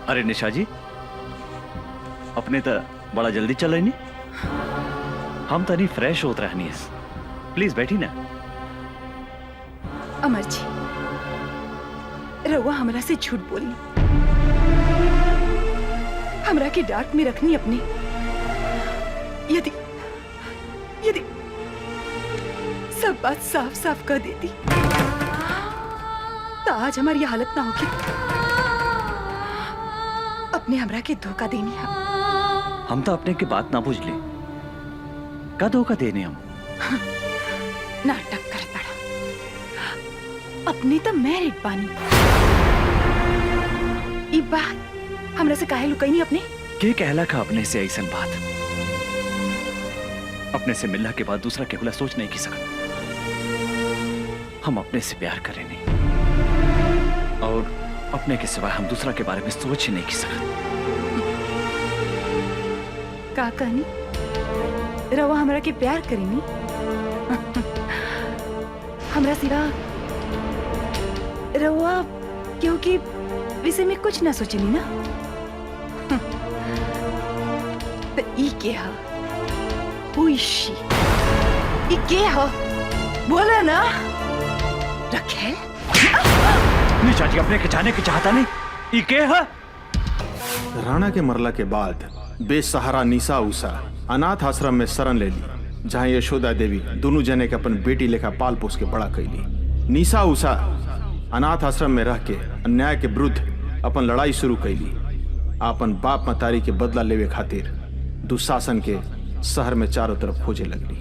अरे निशा जी, अपने तो बड़ा जल्दी चल रही नहीं, हम तो नहीं फ्रेश होत रहनी है। प्लीज बैठी ना। अमर जी, रउआ हमरा से झूठ बोली, हमरा के डांट में रखनी अपने। यदि यदि सब बात साफ साफ कर देती तो आज हमारी हालत ना होगी। अपने हमरा के धोखा देनी है। हम तो अपने की बात ना बुझ ले, का धोखा देने हम? नाटक करता रहा। अपने तो मैरिड बानी। ई बात हमरा से काहे लुकाई नहीं अपने? के कहला का अपने से ऐसा बात? अपने से मिलने के बाद दूसरा केवला सोच नहीं की सकत। हम अपने से प्यार करें नहीं, और अपने के सिवा हम दूसरा के बारे में सोच ही नहीं की सकत। का कहनी? रवा हमरा के प्यार करेनी? हमरा सिवा रवा क्योंकि विषय में कुछ ना सोचनी ना। तो ई के हा? Who is she? ई के हा? बोला ना। रखेल? निशा जी, अपने के जाने की चाहता नहीं। ई के हा? राणा के मरला के बाद बेसहारा निशा उषा अनाथ आश्रम में शरण ले ली, जहाँ यशोदा देवी दोनों जने के अपन बेटी लेखा पाल पोस के बड़ा कैली। निशा उषा अनाथ आश्रम में रह के अन्याय के विरुद्ध अपन लड़ाई शुरू कैली। अपन बाप मतारी के बदला लेवे खातिर दुशासन के शहर में चारों तरफ खोजे लगली।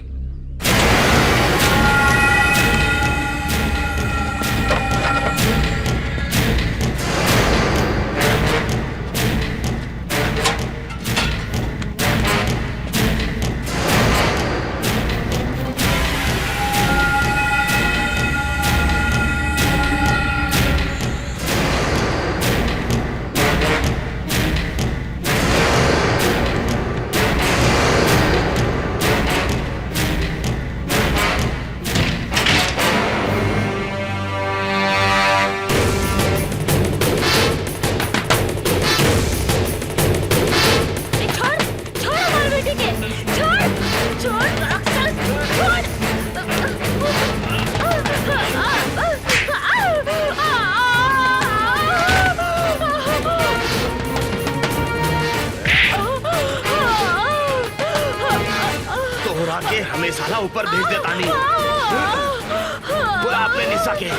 हमें साला ऊपर भेज देता नहीं। बुला अपने निशा के।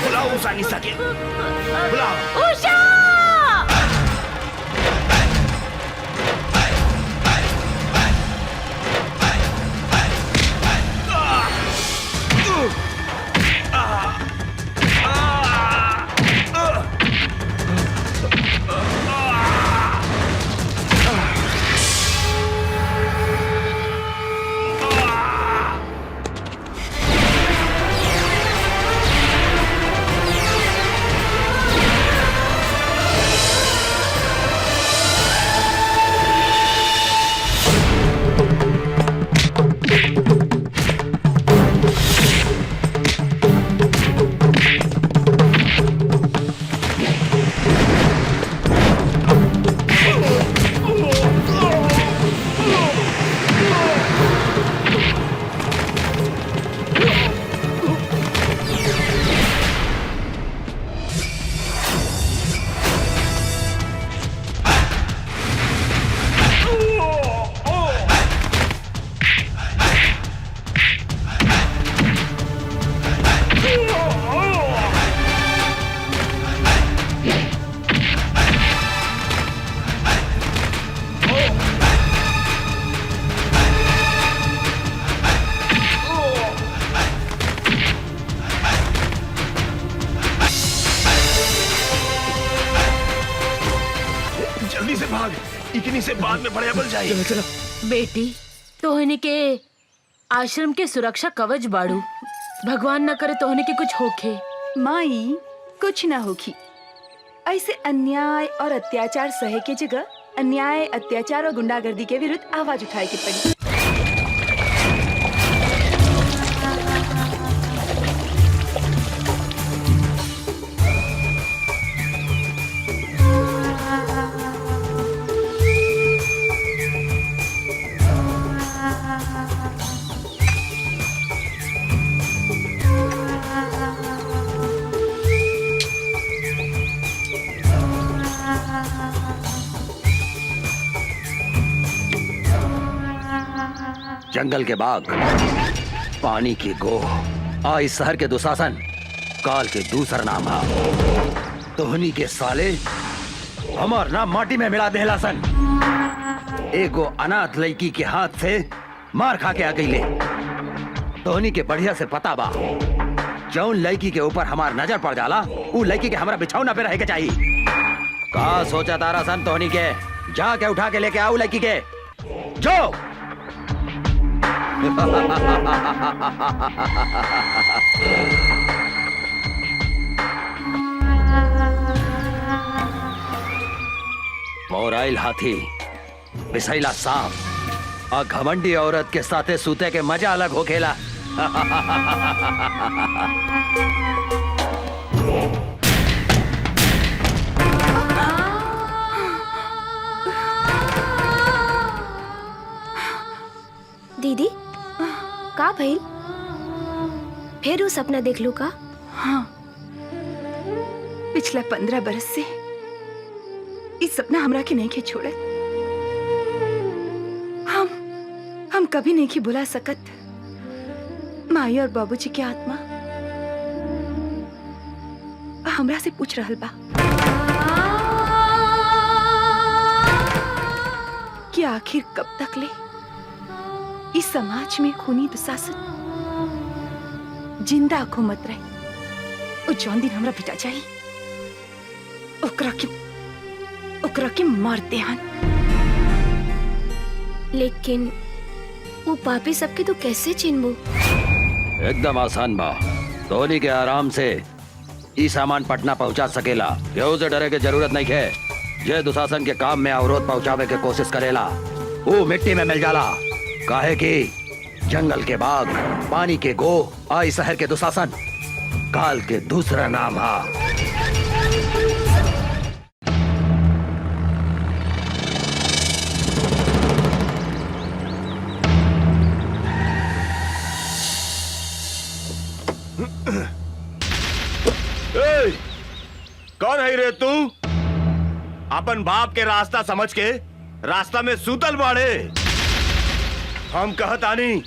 बुलाओ उषा निशा के। बुलाओ उषा। इतनी से बाद में बड़े बल जाए। चलो चलो। बेटी तोहनी के आश्रम के सुरक्षा कवच बाड़ू, भगवान न करे तोहनी के कुछ होखे। माई कुछ ना होगी। ऐसे अन्याय और अत्याचार सहे के जगह अन्याय, अत्याचार और गुंडागर्दी के विरुद्ध आवाज उठाए के पड़ी। जंगल के बाग, पानी की गोह और इस शहर के दुशासन काल के दूसरा नाम है। तोहनी के साले हमार नाम माटी में मिला देहलासन। एगो अनाथ लड़की के हाथ से मार खा के आ गई ले। तोहनी के बढ़िया से पता बा, जौन लड़की के ऊपर हमार नजर पड़ जाला उ लड़की के हमारा बिछौना पे रहे के चाहिए। का सोचा तारा सन तोहनी के? जाके उठा के लेके आओ लड़की के, जो। मोराइल हाथी, बिसैला सांप और घमंडी औरत के साथे सूते के मजा अलग हो खेला। दीदी का भइल? फिर वो सपना देख लू का? हाँ, पिछला 15 बरस से इस सपना हमरा के नहीं के छोड़त। हम कभी नहीं की बुला सकत माई और बाबूजी की आत्मा हमरा से पूछ रहल बा कि आखिर कब तक ले इस समाज में खूनी दुशासन जिंदा घूमत रहे। और जौन दिन हमरा बेटा जाई ओकरा के मार देहन। लेकिन वो पापी सबके तो कैसे चिन्हबू? एकदम आसान बा। धोनी के आराम से ई सामान पटना पहुंचा सकेला। केहू से डरे के जरूरत नहीं है। जे दुशासन के काम में अवरोध पहुंचावे के कोशिश करेला वो मिट्टी में मिल जाला। काहे कि जंगल के बाग, पानी के गोह और इस शहर के दुशासन काल के दूसरा नाम है। कौन है रे तू? अपन बाप के रास्ता समझ के रास्ता में सूतल बाड़े। हम कहतानी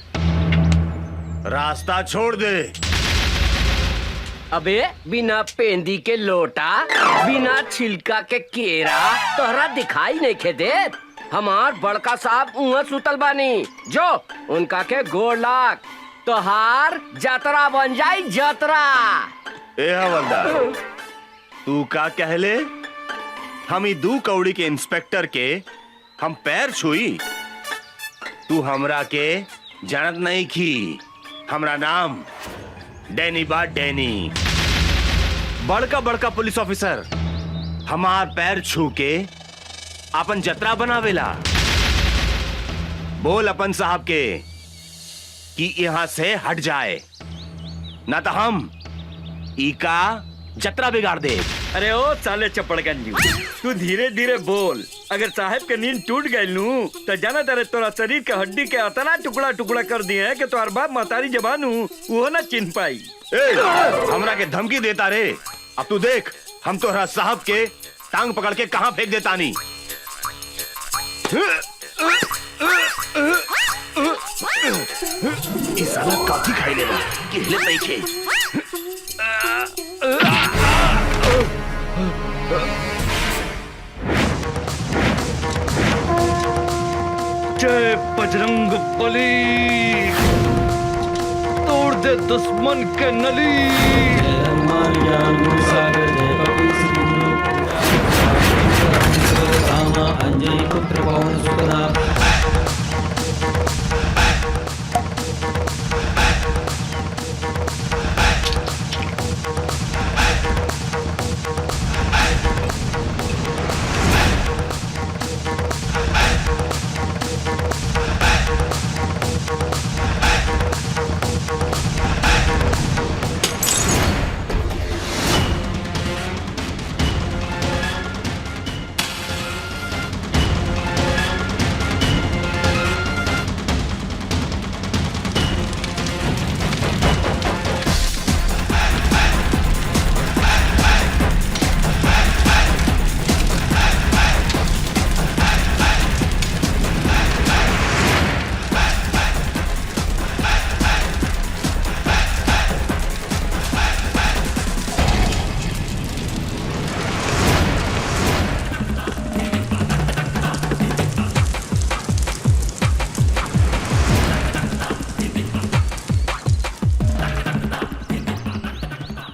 रास्ता छोड़ दे। अबे बिना पेंदी के लोटा, बिना छिलका के केरा तोहरा दिखाई नहीं खे देत। हमार बड़का साहब उहाँ सुतल बानी, जो उनका के गोड़ लाग तोहार जतरा बन जाई जतरा। ए हवलदार, तू का कहले? हम ई 2 कौड़ी के इंस्पेक्टर के हम पैर छुई? तू हमरा के जानत नहीं की। हमरा नाम डैनी बा, डैनी। बड़का बड़का पुलिस ऑफिसर हमार पैर छू के अपन जतरा बनावेला। बोल अपन साहब के कि यहाँ से हट जाए, ना तो हम ई का जतरा बिगाड़ दे। अरे ओ साले चपड़गंजी, तू धीरे धीरे बोल। अगर साहब के नींद टूट गई नू तो जाना तेरे तोरा शरीर के हड्डी के अतना टुकड़ा टुकड़ा कर दिए है कि तोहर बाप महतारी जबान वो ना चिन्ह पाई। हमरा के धमकी देता रे। अब तू देख हम तोहरा साहब के टांग पकड़ के कहां फेंक देता नी। इस साला काफी खाई लेला कि हिले नहीं खे। जय बजरंग बली, तोड़ दे दुश्मन के नली। अंजय पुत्र पवन सुतनाथ।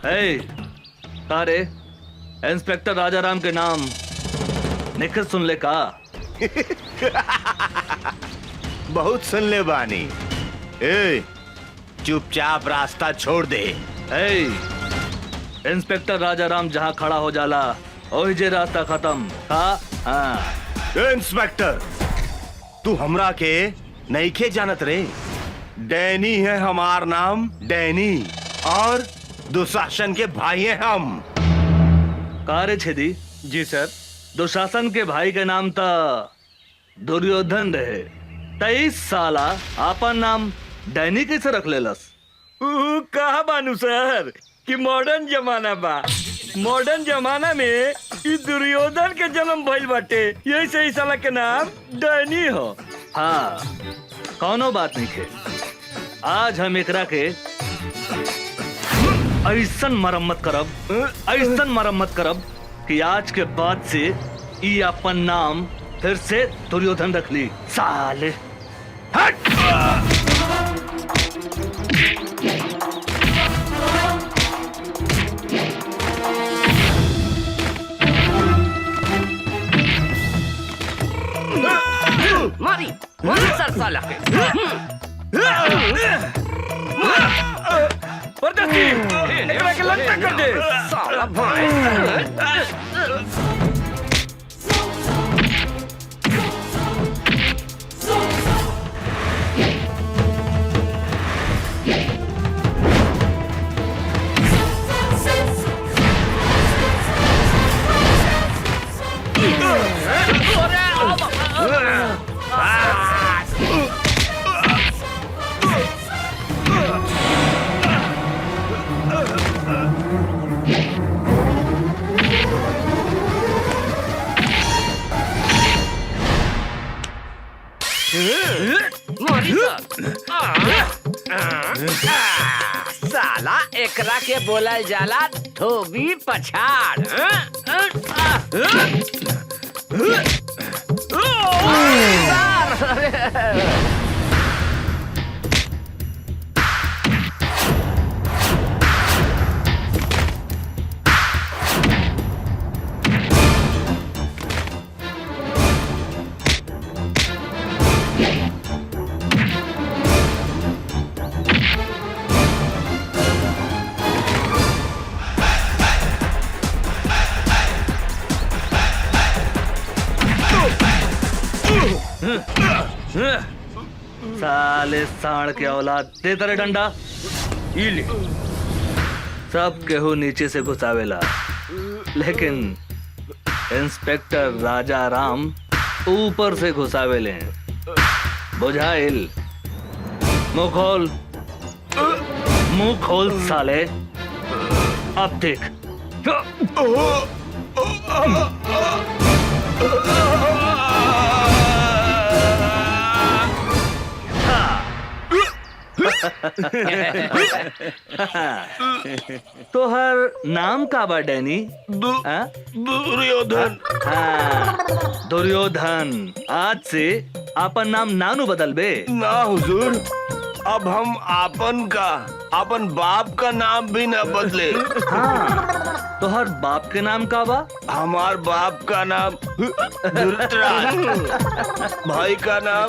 तारे इंस्पेक्टर राजाराम के नाम निखिल सुन ले का? बहुत सुन ले बानी। ए, चुपचाप रास्ता छोड़ दे। इंस्पेक्टर राजाराम जहाँ खड़ा हो जाला वही जे रास्ता खत्म। हाँ। इंस्पेक्टर, तू हमरा के नईखे जानत रे। डैनी है हमार नाम, डैनी, और दुशासन के भाई हैं हम। कार्य छेदी जी सर। दुशासन के भाई के नाम था दुर्योधन रहे। 23 साला आपन नाम डैनी कैसे रख लेलस? कहा बानू सर कि मॉडर्न जमाना बा। मॉडर्न जमाना में ई दुर्योधन के जन्म भइल बाटे, यही से ई साला के नाम डैनी हो। हाँ, कौनो बात नहीं है। आज हम एकरा के ऐसन मरम्मत करब कि आज के बाद से ई अपन नाम फिर से दुर्योधन रख ली। साले हट! मारी मारी सर साला के। परदेसी, एकरा के लंका कर दे। साला भाई। साला एकरा के बोला जाला धोबी पछाड़। साले साढ़ के औलाद, दे तेरे डंडा। ई ले। सब केहू नीचे से घुसावेला, लेकिन इंस्पेक्टर राजाराम ऊपर से घुसावेले। बुझाइल? मुंह खोल साले। अब देख। तोहर नाम का बा डैनी? दुर्योधन। हाँ, दुर्योधन। आज से आपन नाम नानू बदल बे। ना हुजूर, अब हम आपन बाप का नाम भी न बदले। हाँ, तोहर बाप के नाम का बा? हमार बाप का नाम धृतराष्ट्र, भाई का नाम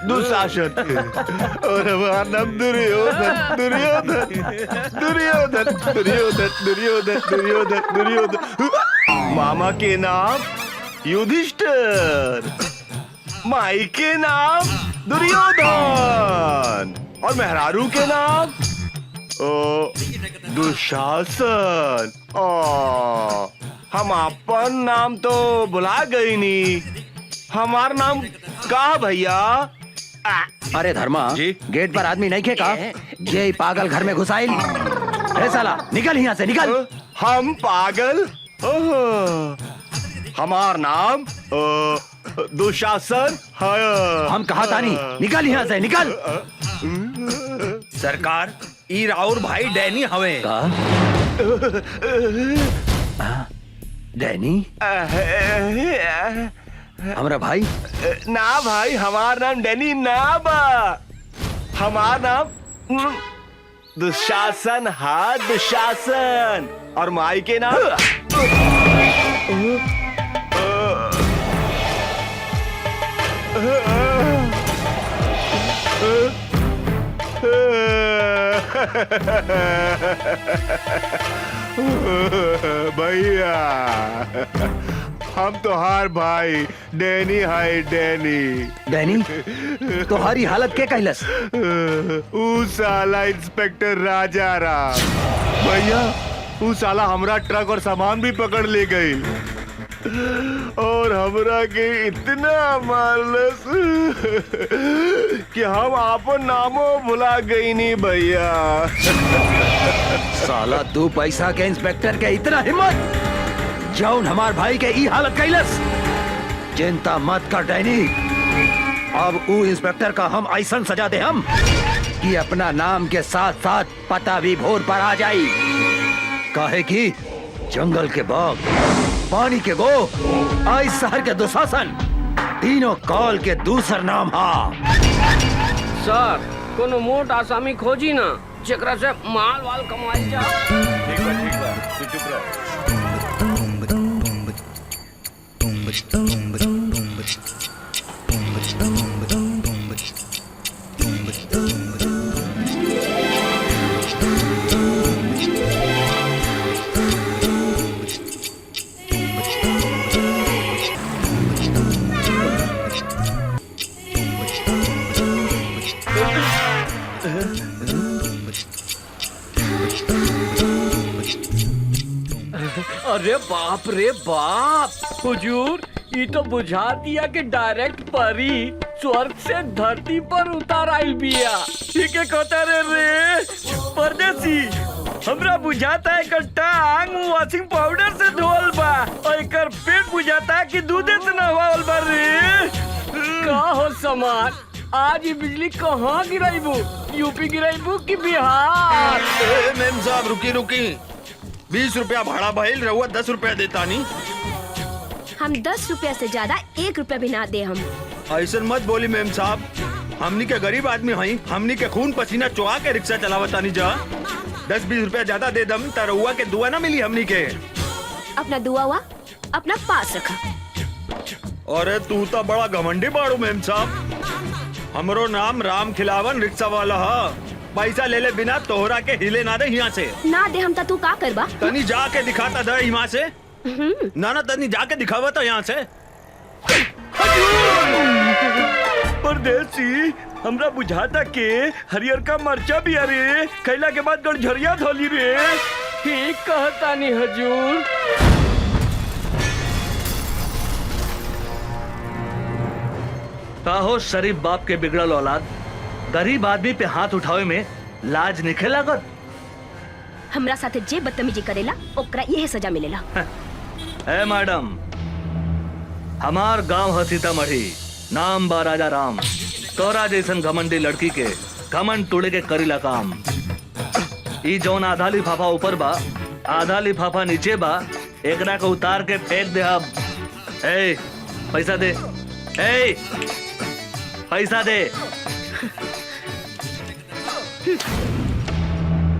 दुशासन, और हमारा नाम दुर्योधन। दुर्योधन दुर्योधन दुर्योधन दुर्योधन दुर्योधन दुर्योधन। मामा के नाम युधिष्ठिर, माई के नाम दुर्योधन, और मेहरारू के नाम दुशासन। हम अपन नाम तो बुला गई नी। हमार नाम का भैया? अरे धर्मा जी? गेट पर आदमी नहीं खेका? ये पागल घर में घुसाइल। अरे साला निकल यहाँ से, निकल। हम पागल? हमार नाम दुशासन है। हम कहा था नहीं, निकल यहाँ से, निकल। सरकार, ई राउर भाई डैनी हवे। डैनी हमारा भाई? ना भाई, हमार नाम डैनी ना बा। हमार नाम दुशासन हाँ दुशासन। और माई के नाम भैया हम तो हार भाई डैनी हाय डैनी। डैनी तुम्हारी हालत के कहलस? ऊ साला इंस्पेक्टर राजा राम भैया, ऊ साला हमरा ट्रक और सामान भी पकड़ ले गई और हमरा के इतना मारलस कि हम आपन नामो भुला गई नी भैया। साला तू पैसा के इंस्पेक्टर के इतना हिम्मत जौन हमार भाई के ई हालत कैलस। चिंता मत कर डैनी, अब ऊ इंस्पेक्टर का हम ऐसा सजा दे हम कि अपना नाम के साथ साथ पता भी भोर पर आ जाई। काहे कि जंगल के बाघ, पानी के गो, आज शहर के दुशासन, तीनों काल के दूसर नाम हा। सर कोनो मोट आसामी खोजी ना जेकरा से माल वाल कमाई जा। ठीक बा तू चुप रह। अरे बाप रे बाप हुजूर, ये तो बुझा दिया कि डायरेक्ट परी स्वर्ग से धरती पर उतार आइल बिया। ठीक है कहता रे परदेसी, हमरा बुझाता है कट्टा आंग वॉशिंग पाउडर से धोल बा और एकर पेट बुझाता है कि दूधे से नहवाल बा रे। का हो समाज, आज ये बिजली कहाँ गिराइबू? यूपी गिराइबू कि बिहार? मेम साहब रुकी रुकी, 20 रुपया भाड़ा भइल, रहुआ 10 रुपया देता नहीं। हम 10 रुपया से ज्यादा 1 रुपया भी ना दे हम। ऐसा मत बोली मेम साहब, हमनी के गरीब आदमी हई, हमनी के खून पसीना चुहा के रिक्शा चलावता नहीं जा। 10-20 रुपया ज्यादा दे दम त रहुआ के दुआ ना मिली हमनी के। अपना दुआ हुआ अपना पास रखा। अरे तू तो बड़ा घमंडी बाड़ू मेम साहब, हमरो नाम राम खिलावन रिक्शा वाला हा। पैसा ले ले बिना तोहरा के हिले ना दे यहाँ से। ना दे हम तू का करबा? तनी जाके दिखाता दे यहाँ से। ना ना तनी जाके दिखावा तो यहाँ से। परदेसी, हमरा बुझाता के हरियर का मरचा भी अरे खैला के बाद गड़झरिया धोली रे। ठीक कहता नहीं हजूर। काहो शरीफ बाप के बिगड़ल औलाद, गरीब आदमी पे हाथ उठावे में लाज निखे लागत। हमरा साथे जे बदतमीजी करेला ओकरा यही सजा मिलेला। ए मैडम, हमार गांव है सीतामढ़ी, नाम बा राजा राम। तोरा जैसन घमंडी लड़की के घमंड तोड़े के करीला काम। ई जौन आधा लिफाफा ऊपर बा, आधा लिफाफा नीचे बा, एकरा को उतार के फेंक दे। अब ए पैसा दे, ए पैसा दे।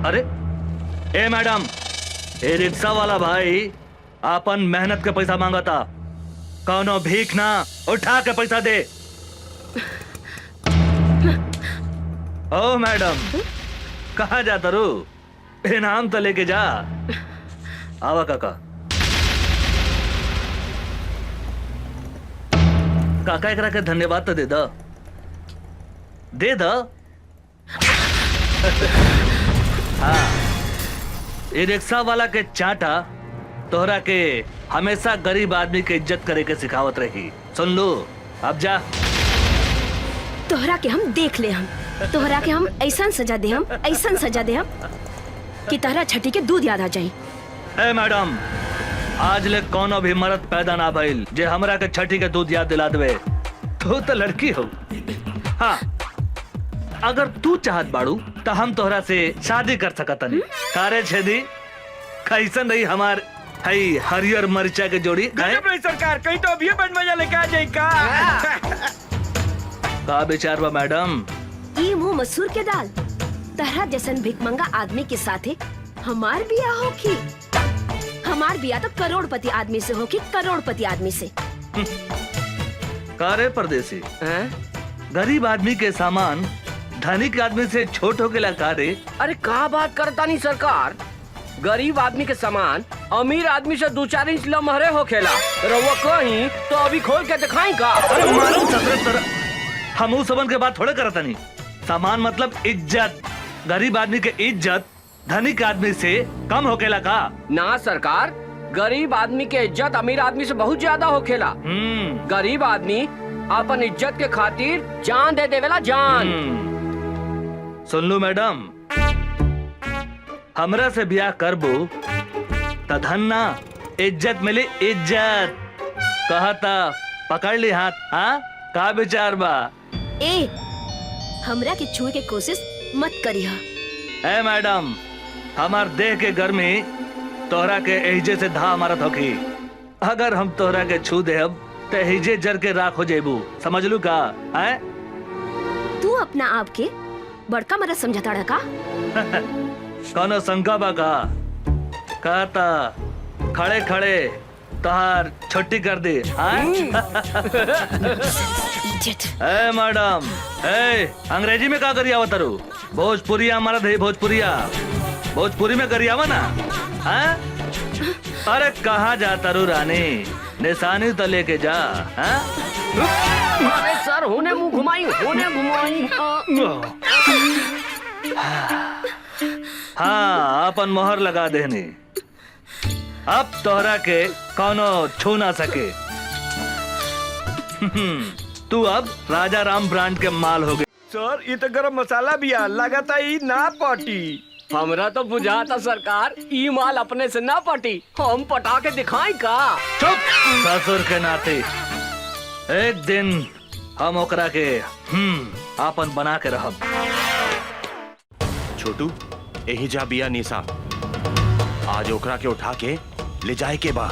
अरे ए मैडम, ए रिक्शा वाला भाई अपन मेहनत के पैसा मांगता, कौनो भीख ना, उठा के पैसा दे। ओ मैडम, कहाँ जाता रू? इनाम तो लेके जा। आवा काका। काका एकरा के धन्यवाद तो दे द, दे द। हाँ, ये रिक्शा वाला के चाटा तोहरा के हमेशा गरीब आदमी के इज्जत करे के सिखावत रही। सुन लो, अब जा। तोहरा के हम देख ले, हम तोहरा के हम ऐसा सजा दे, हम ऐसा सजा दे हम कि तोहरा छठी के दूध याद आ जाए। ए मैडम, आज ले कोनो भी मर्द पैदा ना भइल जे हमरा के छठी के दूध याद दिला देवे। तू तो लड़की हो। हाँ, अगर तू चाहत बाड़ू तो हम तोहरा से शादी कर सकतनी। कारे छेदी, कैसन रही हमार हई हरियर मरिचा के जोड़ी? गजब रही सरकार, कहीं तो अभी बन मजा लेके आ जाए का। का विचार बा मैडम? ई मुंह मसूर के दाल तरह जैसन भिकमंगा आदमी के साथे हमार बिया होखी। हमार बिया तो करोड़पति आदमी से होखी, करोड़पति आदमी से। कारे परदेसी, हैं? गरीब आदमी के सामान धनिक आदमी से छोट होके कारे। अरे का बात करता नहीं सरकार, गरीब आदमी के सामान अमीर आदमी से 2-4 इंच लमहरे होखेला। रउआ कहीं तो अभी खोल के दिखाई का। अरे मालूम ससुर तरह हम उस सबन के बात थोड़े करता नहीं। सामान मतलब इज्जत। गरीब आदमी के इज्जत धनिक आदमी से कम होकेला का? ना सरकार, गरीब आदमी के इज्जत अमीर आदमी से बहुत ज्यादा होखेला। गरीब आदमी अपन इज्जत के खातिर जान दे देवेला, जान। सुन लो मैडम, हमरा से ब्याह करबो त धन ना इज्जत मिली, इज्जत। कहता पकड़ ली हाथ। हाँ का विचार बा? ए, हमरा के छुए के कोशिश मत करिहा। ए मैडम, हमार देह के गर्मी तोहरा के एहिजे से धा मारत होखी। अगर हम तोहरा के छू देब तो एहिजे जर के राख हो जेबू, समझ लू का? है तू अपना आप के बड़का मरद समझता रहा का? कौनो शंका बा का? कहता खड़े खड़े तोहार छुट्टी कर दी। ए मैडम, ए अंग्रेजी में का करिया आवत रू? भोजपुरिया हमारा दे, भोजपुरिया भोजपुरी में करियावा ना। हाँ? अरे कहाँ जाता रू रानी, निशानी तो लेके जा। हाँ? अरे सर, होने मुंह घुमाई, होने घुमाई। हाँ, अपन मोहर लगा देनी। अब तोहरा के कौनो छू ना सके। तू अब राजा राम ब्रांड के माल हो गए। सर ये तो गरम मसाला भी आ, लगाता ही ना पाटी। हमरा तो बुझाता सरकार, ई माल अपने से ना पटी, हम पटा के दिखाई का। चुप ससुर के नाते। एक दिन हम ओकरा के आपन बना के रहब। छोटू, यही जा बिया निशा, आज ओकरा के उठा के ले जाए के बा।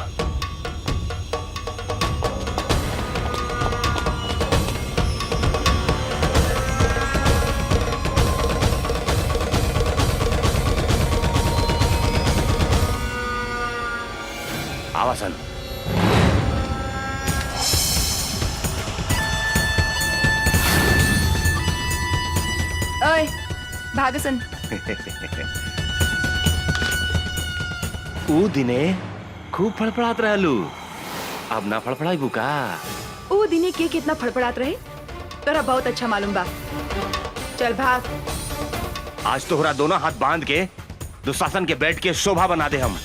आवासन ओए भागसन। ऊ दिने खूब फड़फड़ात रहलू, अब ना फड़फड़ाई बुका। ओ दिने के कितना फड़फड़ात रहे, तोरा बहुत अच्छा मालूम बा। चल भाग। आज तोहरा दोनों हाथ बांध के दुशासन के बेड के शोभा बना दे हम।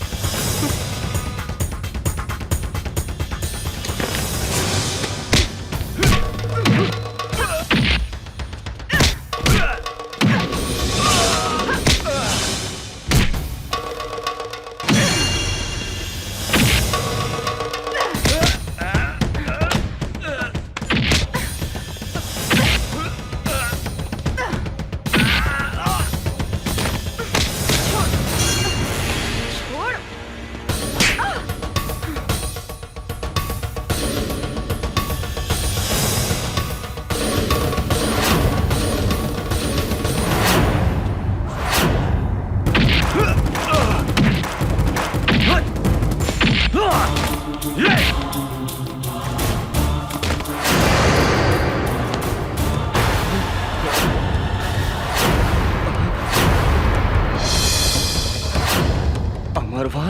अमरवा,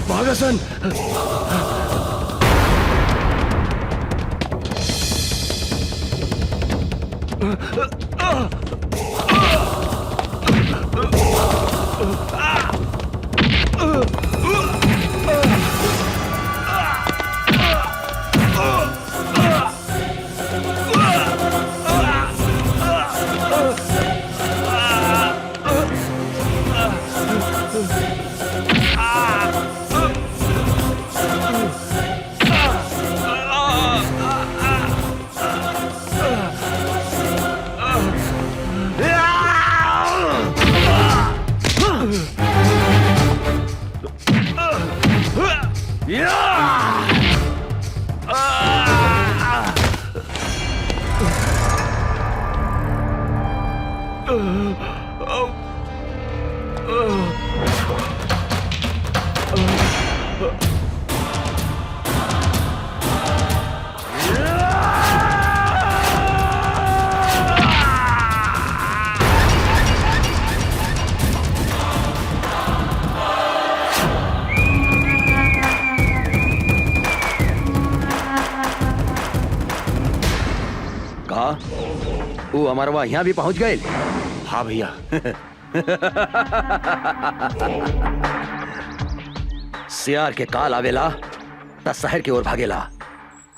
भागसन। कहा वो अमरवा यहाँ भी पहुंच गए। हाँ भैया। सियार के काल आवेला त शहर की ओर भागेला।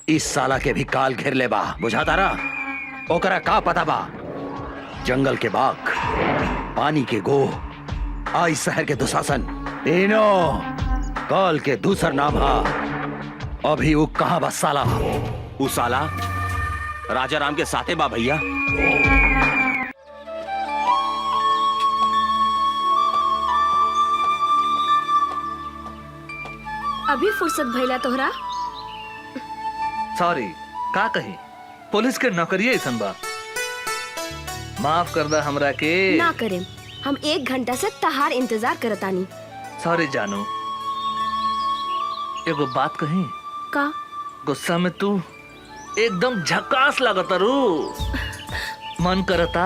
इस साला के भी काल घेर ले बा, बुझाता रहा। ओकरा का पता बा, जंगल के बाघ, पानी के गोह, आई शहर के दुशासन, तीनों काल के दूसर नाम हा। अभी वो कहाँ बा साला? उ साला राजा राम के साथे बा भैया। अभी फुर्सत भइला तोहरा? सॉरी, का कही, पुलिस के नौकरिये ऐसन बा। माफ कर दा हमरा के। ना करें, हम 1 घंटा से तहार इंतजार करतानी। सॉरी जानू, एगो बात कही। का? गुस्सा में तू एकदम झकास लगता रू। मन करता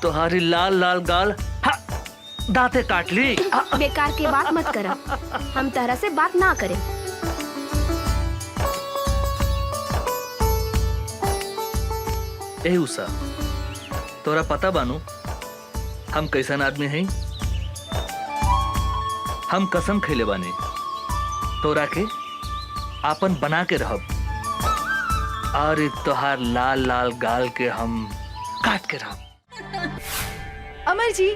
तुम्हारी लाल लाल गाल दांते काट ली। बेकार की बात मत करा, हम तहरा से बात ना करें। ए उषा, तोरा पता बानू हम कैसन आदमी हैं? हम कसम खेले बानी तोरा के आपन बना के रहब, और तोहार लाल लाल गाल के हम काट के रहब। अमर जी,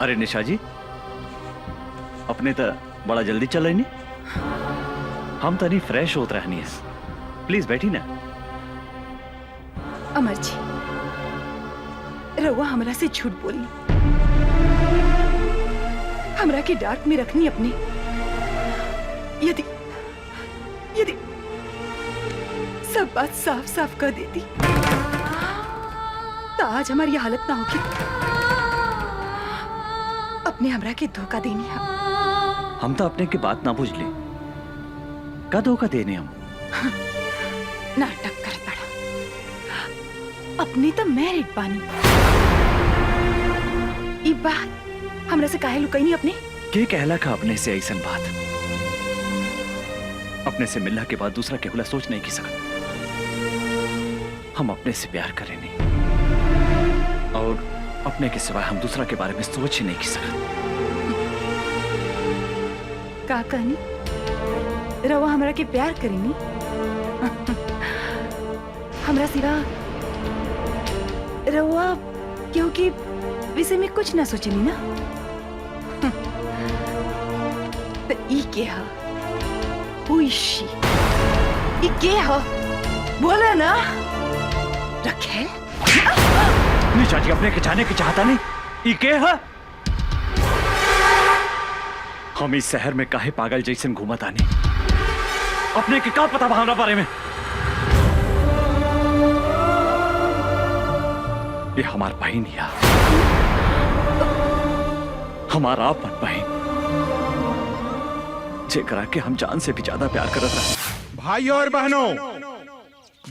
अरे निशा जी, अपने तो बड़ा जल्दी चल रही नहीं, हम तो नहीं फ्रेश होत रहनी है। प्लीज बैठी ना। अमर जी, रउआ हमरा से झूठ बोली, हमरा के डांट में रखनी अपने। यदि यदि सब बात साफ साफ कर देती तो आज हमारी ये हालत ना होगी। अपने हमरा के धोखा देनी है। हम तो अपने की बात ना बुझ ली, का धोखा देने हम? नाटक करता रहा। अपने तो मैरिड बानी। ई बात हमरा से काहे लुकाई नहीं अपने? के कहला का अपने से ऐसन बात? अपने से मिलने के बाद दूसरा केवला सोच नहीं की सकता। हम अपने से प्यार करें नहीं, और अपने के सिवाय हम दूसरा के बारे में सोच ही नहीं की सकते। का कहनी? रवा हमरा के प्यार करेनी? हमरा सिवा रवा क्योंकि विषय में कुछ ना सोचनी ना। तो ई के हा? Who is she? ई के हा? बोला ना। रखेल? निशा जी, अपने के जाने की चाहता नहीं। ई के है? हम इस शहर में काहे पागल जैसन घूमत आनी? अपने के का पता भावना बारे में? ये हमार बहन या हमारा अपन बहन, जेकरा के हम जान से भी ज्यादा प्यार करत रहे। भाइयों और बहनों,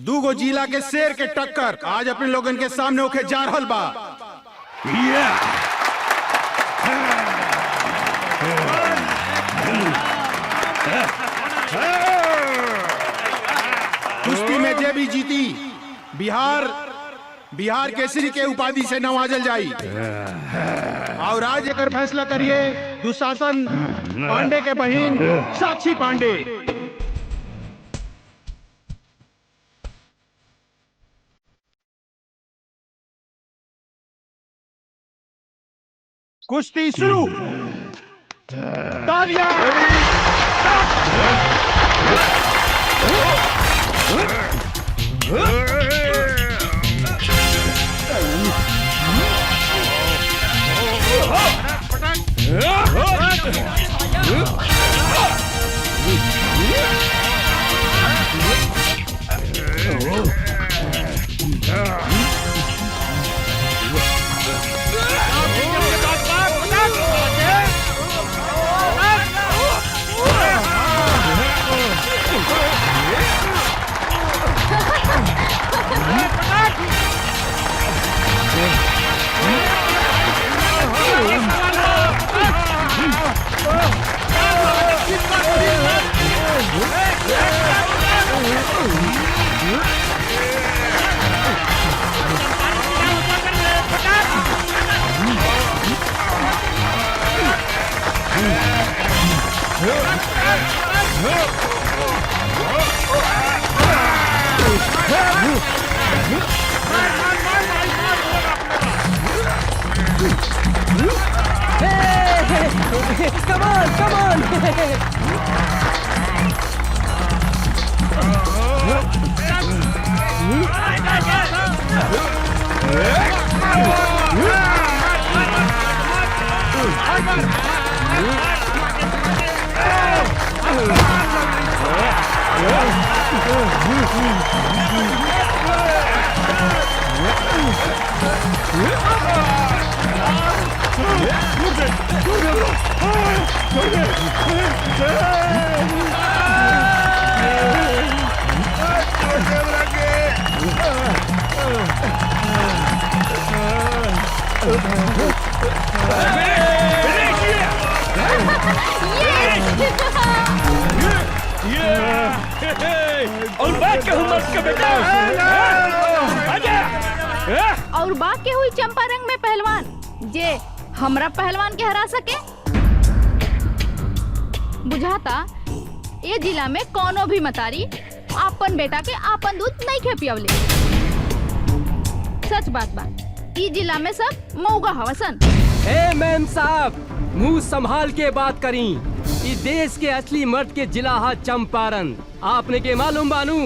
दूगो जिला के शेर के टक्कर आज अपने लोगन के सामने होके जा रहल बा। कुश्ती में जे भी जीती, बिहार बिहार केसरी के उपाधि से नवाजल जाई। और आज एक फैसला करिए दुशासन पांडे के बहन साक्षी पांडे। कुश्ती शुरू। तालियां। Come on, come on! और बात कहूँ मत के बेटा। और बात के हुई चंपारंग में पहलवान जे हमरा पहलवान के हरा सके। बुझाता ये जिला में कोनो भी मतारी आपन बेटा के आपन दूध नहीं खे पियवले। सच बात बा, ई जिला में सब मऊगा हवसन। ए मैम साहब, मुंह संभाल के बात करी। इस देश के असली मर्द के जिला है चंपारण। आपने के मालूम बानू,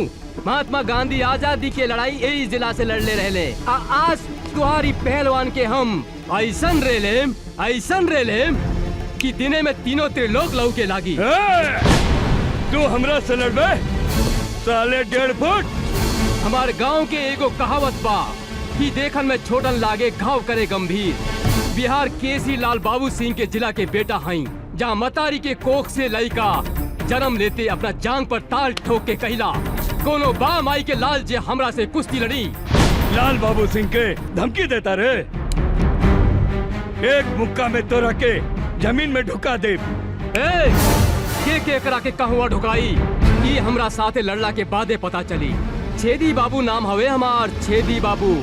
महात्मा गांधी आजादी के लड़ाई यही जिला से लड़ले रहले। आज तुम्हारी पहलवान के हम ऐसन रेलेम कि दिने में तीनों त्रिलोक लहू के लागी। तू हमरा से लड़बे साले 1.5 फुट। हमारे गांव के एगो कहावत बा कि देखन में छोटन लागे घाव करे गंभीर। बिहार केसरी लाल बाबू सिंह के जिला के बेटा हई, जहाँ मतारी के कोख से लड़का जन्म लेते अपना जांग पर ताल ठोक के कहला, कोनो बा माई के लाल जे हमरा से कुश्ती लड़ी। लाल बाबू सिंह के धमकी देता रे। एक मुक्का में तो रखे जमीन में ढुका दे। के करा के कहवा ढुकाई, ये हमरा साथे लड़ला के बादे पता चली। छेदी बाबू नाम हवे हमार, छेदी बाबू।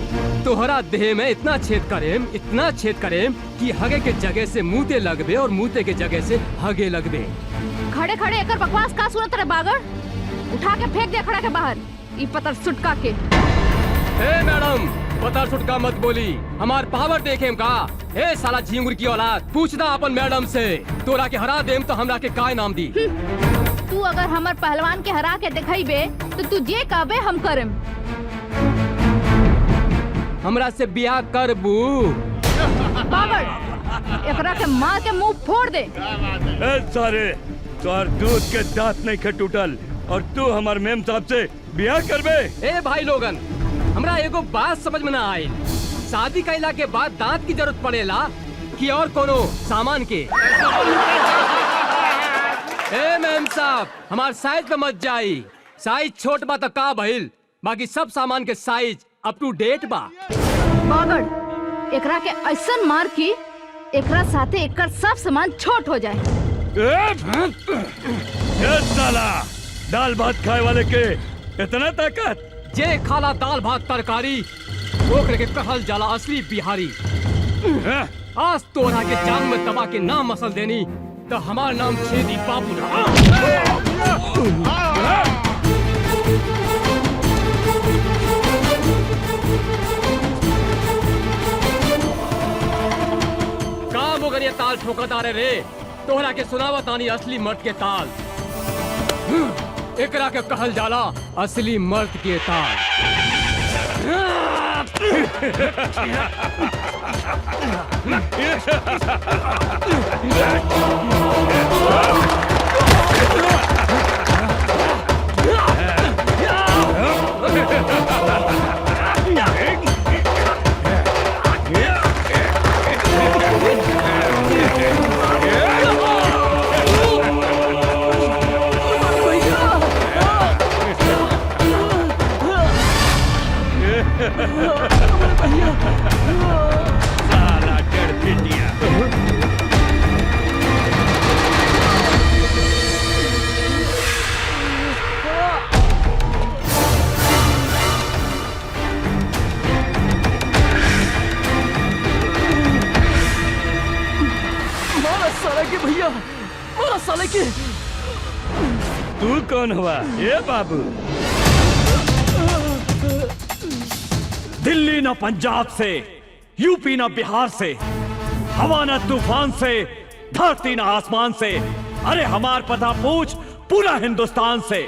तोहरा देह में इतना छेद करेम कि हगे के जगह से मुँहते लगबे और मुँहते के जगह से हगे लगबे। खड़े खड़े एकर बकवास का सुनत रे बागड़? उठा के फेंक दे खड़ा के बाहर ई पतर सुटका के। ए मैडम, पतर सुटका मत बोली, हमार पावर देखेम का। ए साला झिंगुर की औलाद, पूछदा अपन मैडम से। तोरा के हरा देम तो हमरा के काय नाम दी। तू अगर हमर पहलवान के हरा के दिखाईबे तो तू जे कहबे हम करम। हमरा से बियाह करबू? बागड़, एकरा के मार के मुंह फोड़ दे। सारे तोर दूध के दांत नहीं खे टूटल और तू हमार मेम साहब से बियाह करबे। ए भाई लोगन, हमरा एगो बात समझ में ना आई। शादी कैला के बाद दांत की जरूरत पड़ेला कि और कोनो सामान के? ए मैम साहब, हमार साइज पे मत जाई। साइज छोट बा तो का भइल, बाकी सब सामान के साइज अप टू डेट बा। बागड़, एकरा के ऐसन मार की एकरा साथे एकर सब सामान छोट हो जाए। साला दाल भात खाए वाले के इतना ताकत? जे खाला दाल भात तरकारी ओकरे के कहल जाला असली बिहारी। आज तोरा के जान में दबा के नाम मसल देनी तो हमार नाम छेदी बाबू ना। काम हो ये ताल ठोकता रे तोहरा के सुनावा तानी असली मर्द के ताल। एकरा के कहल जाला असली मर्द के ताल। साला गड़पिटिया। मारा साला के भैया, मारा साले के। तू कौन हुआ ये बाबू? दिल्ली ना पंजाब से, यूपी ना बिहार से, हवा ना तूफान से, धरती ना आसमान से, अरे हमार पता पूछ पूरा हिंदुस्तान से।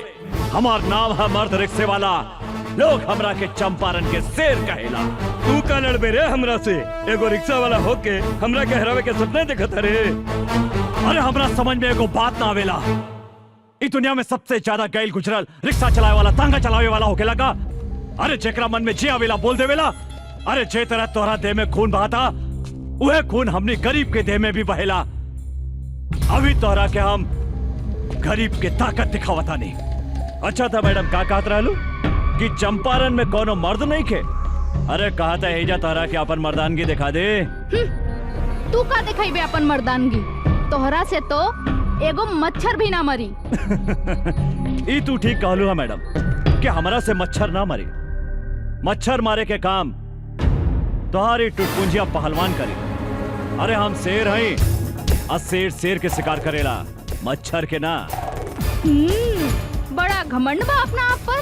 हमार नाम है मर्द रिक्शे वाला, लोग हमरा के चंपारण के शेर कहेला। तू का लड़बे रे हमरा से? एगो रिक्शा वाला होके हमरा के हरावे के सपने देखत रे। अरे हमरा समझ में एगो बात ना आवेला, इस दुनिया में सबसे ज्यादा गैल गुजरल रिक्शा चलावे वाला, तांगा चलावे वाला होके लगा। अरे जेकरा मन में जे आवेला बोल देवेला। अरे जे तरह तोहरा देह में खून बहाता वह खून हमने गरीब के देह में भी बहेला। अभी तोहरा के हम गरीब के ताकत दिखावता नहीं। अच्छा था मैडम, का कहत रहलू कि चंपारण में कोनो मर्द नहीं खे? अरे कहा था एजा तोहरा के अपन मर्दानगी दिखा दे। तू का दिखाई अपन मर्दानगी? तोहरा से तो एगो मच्छर भी ना मरी। ई तू ठीक कहलू है मैडम कि हमरा से मच्छर ना मरी। मच्छर मारे के काम तुम्हारी टुटपुंजिया पहलवान करी। अरे हम शेर हैं और शेर शेर के शिकार करेला, मच्छर के ना। बड़ा घमंड बा अपना आप पर।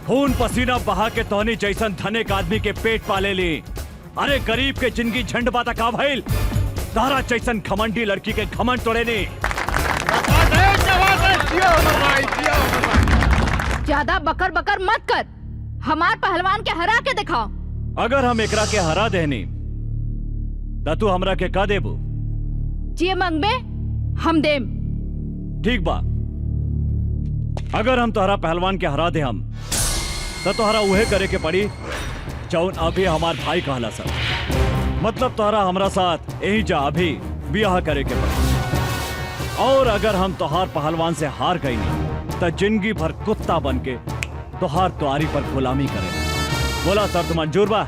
खून पसीना बहा के तोहनी जैसन धनिक आदमी के पेट पाले ली। अरे गरीब के जिंदगी झंड बाता का भइल, तारा जैसन घमंडी लड़की के घमंड तोड़े नी। ज्यादा बकर बकर मत कर, हमार पहलवान के हरा के दिखाओ। अगर हम एकरा के हरा देनी तो तू हमरा के का देबू? जे मंगबे हम देम। ठीक बा, अगर हम तोहरा पहलवान के हरा दे हम तो तोहरा उहे करे के पड़ी जौन अभी हमार भाई कहला सर। मतलब तोहरा हमरा साथ यही जा अभी ब्याह करे के पड़ी। और अगर हम तोहार पहलवान से हार गई नहीं तो जिंदगी भर कुत्ता बन के तोहार तुआरी पर गुलामी करे। बोला शर्त मंजूर बा?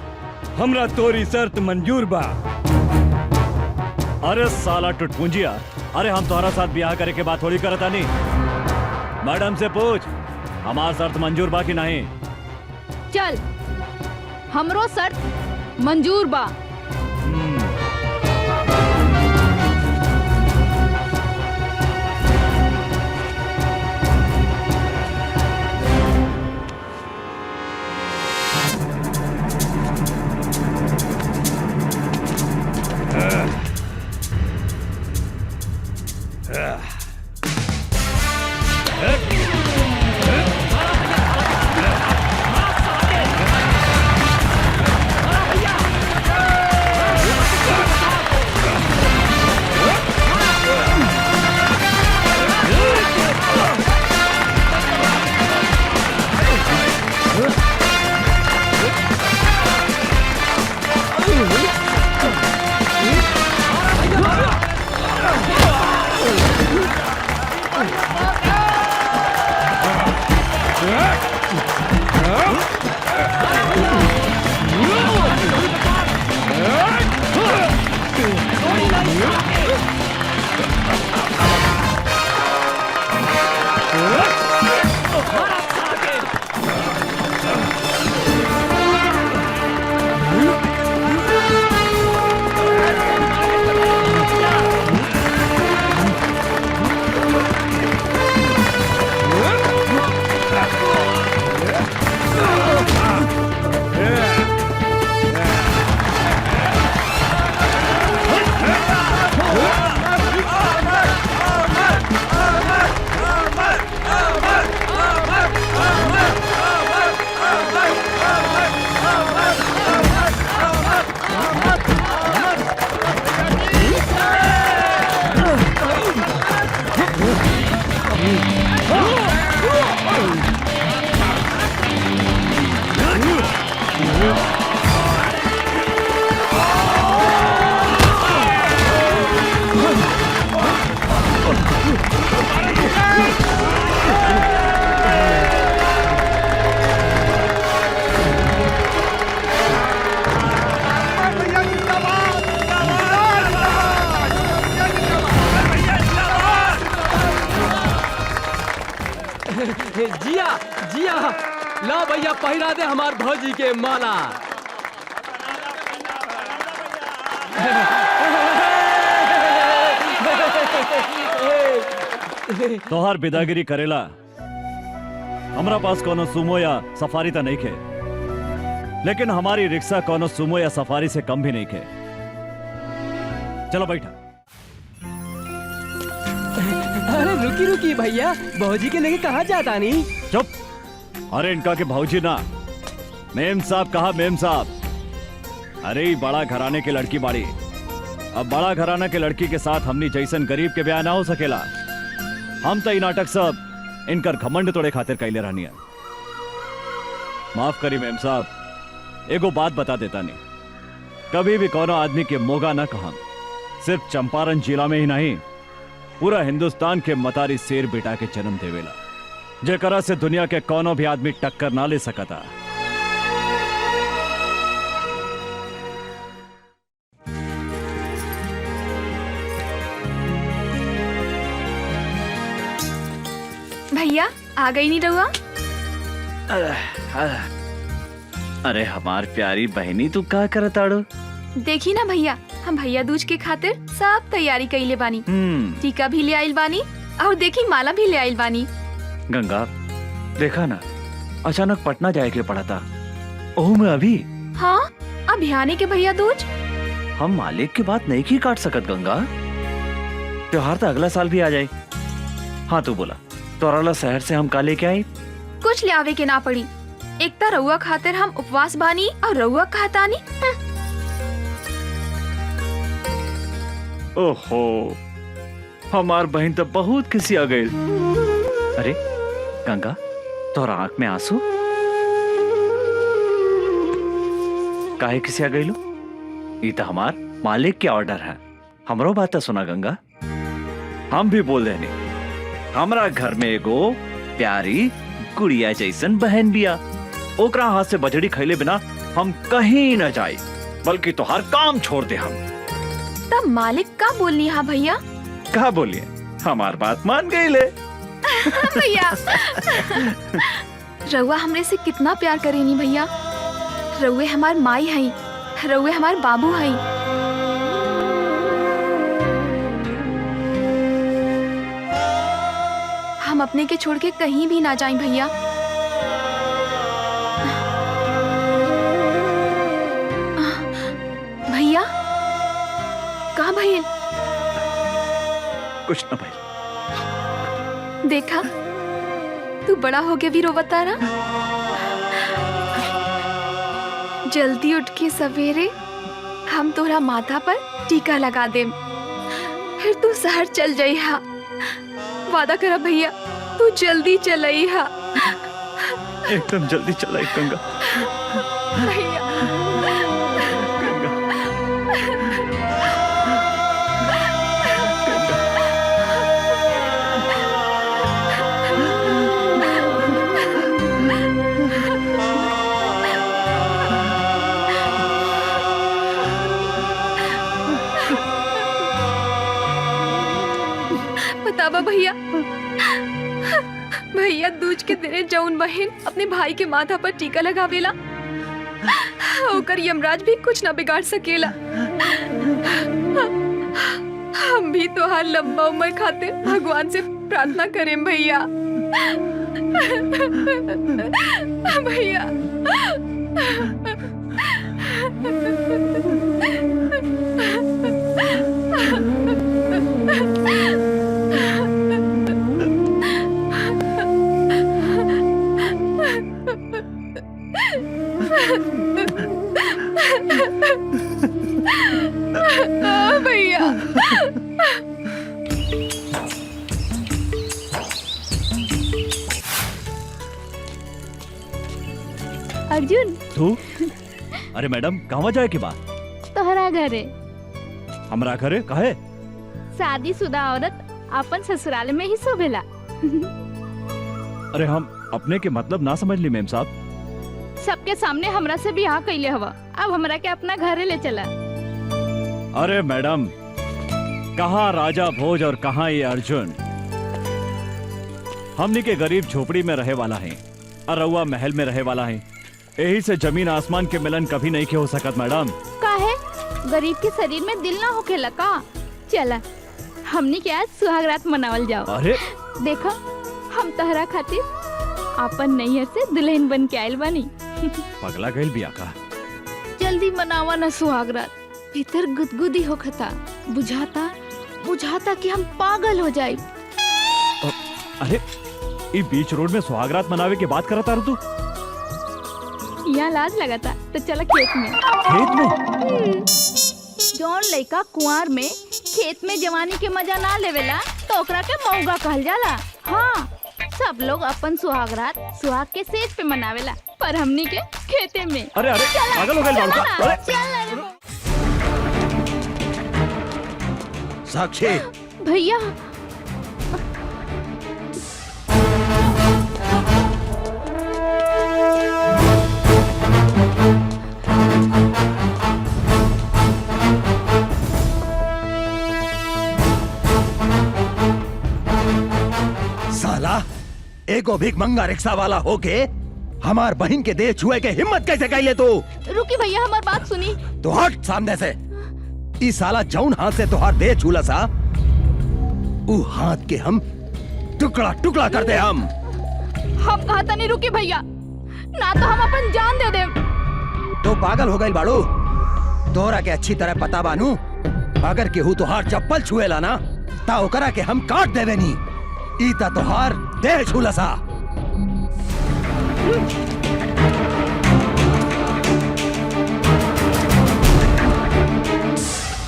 हमरा तोरी शर्त मंजूर बा। अरे साला टुटपुंजिया, अरे हम तोहरा साथ ब्याह करे के बात थोड़ी करता नहीं। मैडम से पूछ हमार शर्त मंजूर बा कि नहीं। चल, हमरो शर्त मंजूर बा। भैया पहिरा दे हमार भौजी के माला। तोहार बिदागिरी करेला हमरा पास कोनो सुमो या सफारी तो नहीं खे, लेकिन हमारी रिक्शा कोनो सुमो या सफारी से कम भी नहीं खे। चलो बैठा। अरे रुकी रुकी भैया, भौजी के लेके कहाँ जाता नहीं? चुप। अरे इनका के भौजी ना, मेम साहब कहा मेम साहब। अरे ये बड़ा घराने के लड़की बाड़ी, अब बड़ा घराना के लड़की के साथ हमनी जैसन गरीब के ब्याह ना हो सकेला। हम तो ये नाटक सब इनकर घमंड तोड़े खातिर कैले रहनी है। माफ करी मेम साहब, एगो बात बता देता नहीं, कभी भी कोनो आदमी के मोगा ना कहा। सिर्फ चंपारण जिला में ही नहीं, पूरा हिंदुस्तान के मतारी शेर बेटा के जन्म देवेला, जेकरा से दुनिया के कोनो भी आदमी टक्कर ना ले सकता। भैया आ गई नहीं रहुआ? अरे हमार प्यारी बहनी, तू का करताड़ो? देखी ना भैया, हम भैया दूज के खातिर सब तैयारी कइले बानी। टीका भी ले आइल बानी और देखी माला भी ले आइल बानी। गंगा देखा ना, अचानक पटना जाए के पड़ा था। ओह मैं अभी। हाँ अभियाने के भैया दूज। हम मालिक की बात नहीं की काट सकत गंगा, त्योहार तो अगला साल भी आ जाए। हाँ तू बोला, तोराला शहर से हम का लेके आई? कुछ ले आवे के ना पड़ी, एक तो रउआ खातिर हम उपवास बानी और रउआ कहतानी। ओहो, हमार बहन तो बहुत किसी आ गई। अरे गंगा, तोरा आंख में आंसू काहे किसी आ गई लो? ये तो हमार मालिक के ऑर्डर है। हमरो बात तो सुना गंगा, हम भी बोल रहे नहीं, हमारा घर में एगो प्यारी गुड़िया जैसन बहन बिया। ओकरा हाथ से बजड़ी खैले बिना हम कहीं न जाए, बल्कि तो हर काम छोड़ दे हम। तब मालिक का बोलनी है भैया? कहा बोलिए, हमार बात मान गई ले। भैया रउआ हमरे से कितना प्यार करेनी भैया। रउए हमार माई हई, रउए हमार बाबू हई। हम अपने के छोड़ के कहीं भी ना जाएं भैया। भैया कहाँ भैया? कुछ न भाई। देखा तू बड़ा हो के भी रोवता रहा। जल्दी उठ के सवेरे हम तोरा माथा पर टीका लगा देम, फिर तू शहर चल जाइहा। वादा करा भैया, तू जल्दी चलइहा। एकदम जल्दी चलाई गंगा। भैया बतावा भैया, भैया दूज के दिने जौन बहन अपने भाई के माथा पर टीका लगावेला, ओकर यमराज भी कुछ ना बिगाड़ सकेला। हम भी तोहार लंबा उम्र खातिर भगवान से प्रार्थना करें भैया। भैया भैया अर्जुन तू? अरे मैडम कहाँ जाए की बात? तोहरा घरे। हमरा घरे काहे? शादीशुदा औरत अपन ससुराल में ही शोभेला। अरे हम अपने के मतलब ना समझ ली मेम साहब। सबके सामने हमरा से बियाह कैले हवा, अब हमरा के अपना घरे ले चला। अरे मैडम, कहाँ राजा भोज और कहाँ ये अर्जुन? हमनी के गरीब झोपड़ी में रहे वाला है, अरउआ महल में रहे वाला है, यही से जमीन आसमान के मिलन कभी नहीं के हो सकत मैडम। का है गरीब के शरीर में दिल ना होखेला का? चला हमनी के आज सुहागरात मनावल जाओ। अरे देखो हम तहरा खातिर अपन नैहर से दुल्हन बन के आयल बानी। पगला गइल बिया का? जल्दी मनावा ना सुहागरात, भीतर गुदगुदी होखता, बुझाता कि हम पागल हो जाए। अरे ई बीच रोड में सुहागरात मनावे के बात करता रह तू? यहाँ लाज लगाता तो चला खेत में। खेत में? जौन लड़का कुंवार में खेत में जवानी के मजा ना लेवेला तो ओकरा के मौगा कहल जाला। हाँ, सब लोग अपन सुहागरात सुहाग के सेज पे मनावेला, पर हमनी के खेते में। अरे अरे पागल हो गए लड़का। साक्षी भैया साला एगो भीख मंगा रिक्शा वाला होके हमार बहन के देह छुए के हिम्मत कैसे कैले तू? रुकी भैया हमार बात सुनी। तो हट सामने से। ई साला जौन हाथ से तुहार देह छूला सा ऊ हाथ के हम टुकड़ा टुकड़ा कर दे। हम कहता नहीं रुकी भैया, ना तो हम अपन जान दे दे। तो पागल हो गई बाड़ू? तोरा के अच्छी तरह पता बानू, अगर केहू तुहार चप्पल छुएला ना ता ओकरा के हम काट देवे नी। ईता तुहार देह छूला सा।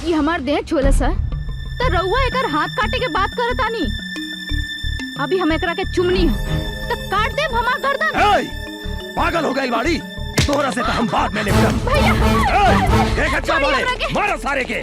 ये हमार देह छोला सा तो रउआ एकर हाथ काटे के बात करत आनी। अभी हम एकरा के चुमनी तो काट देब हमार गर्दन। पागल हो गई बाड़ी? तोरा से तो हम बाद में निपटब। भैया क्या बोले? मारो सारे के।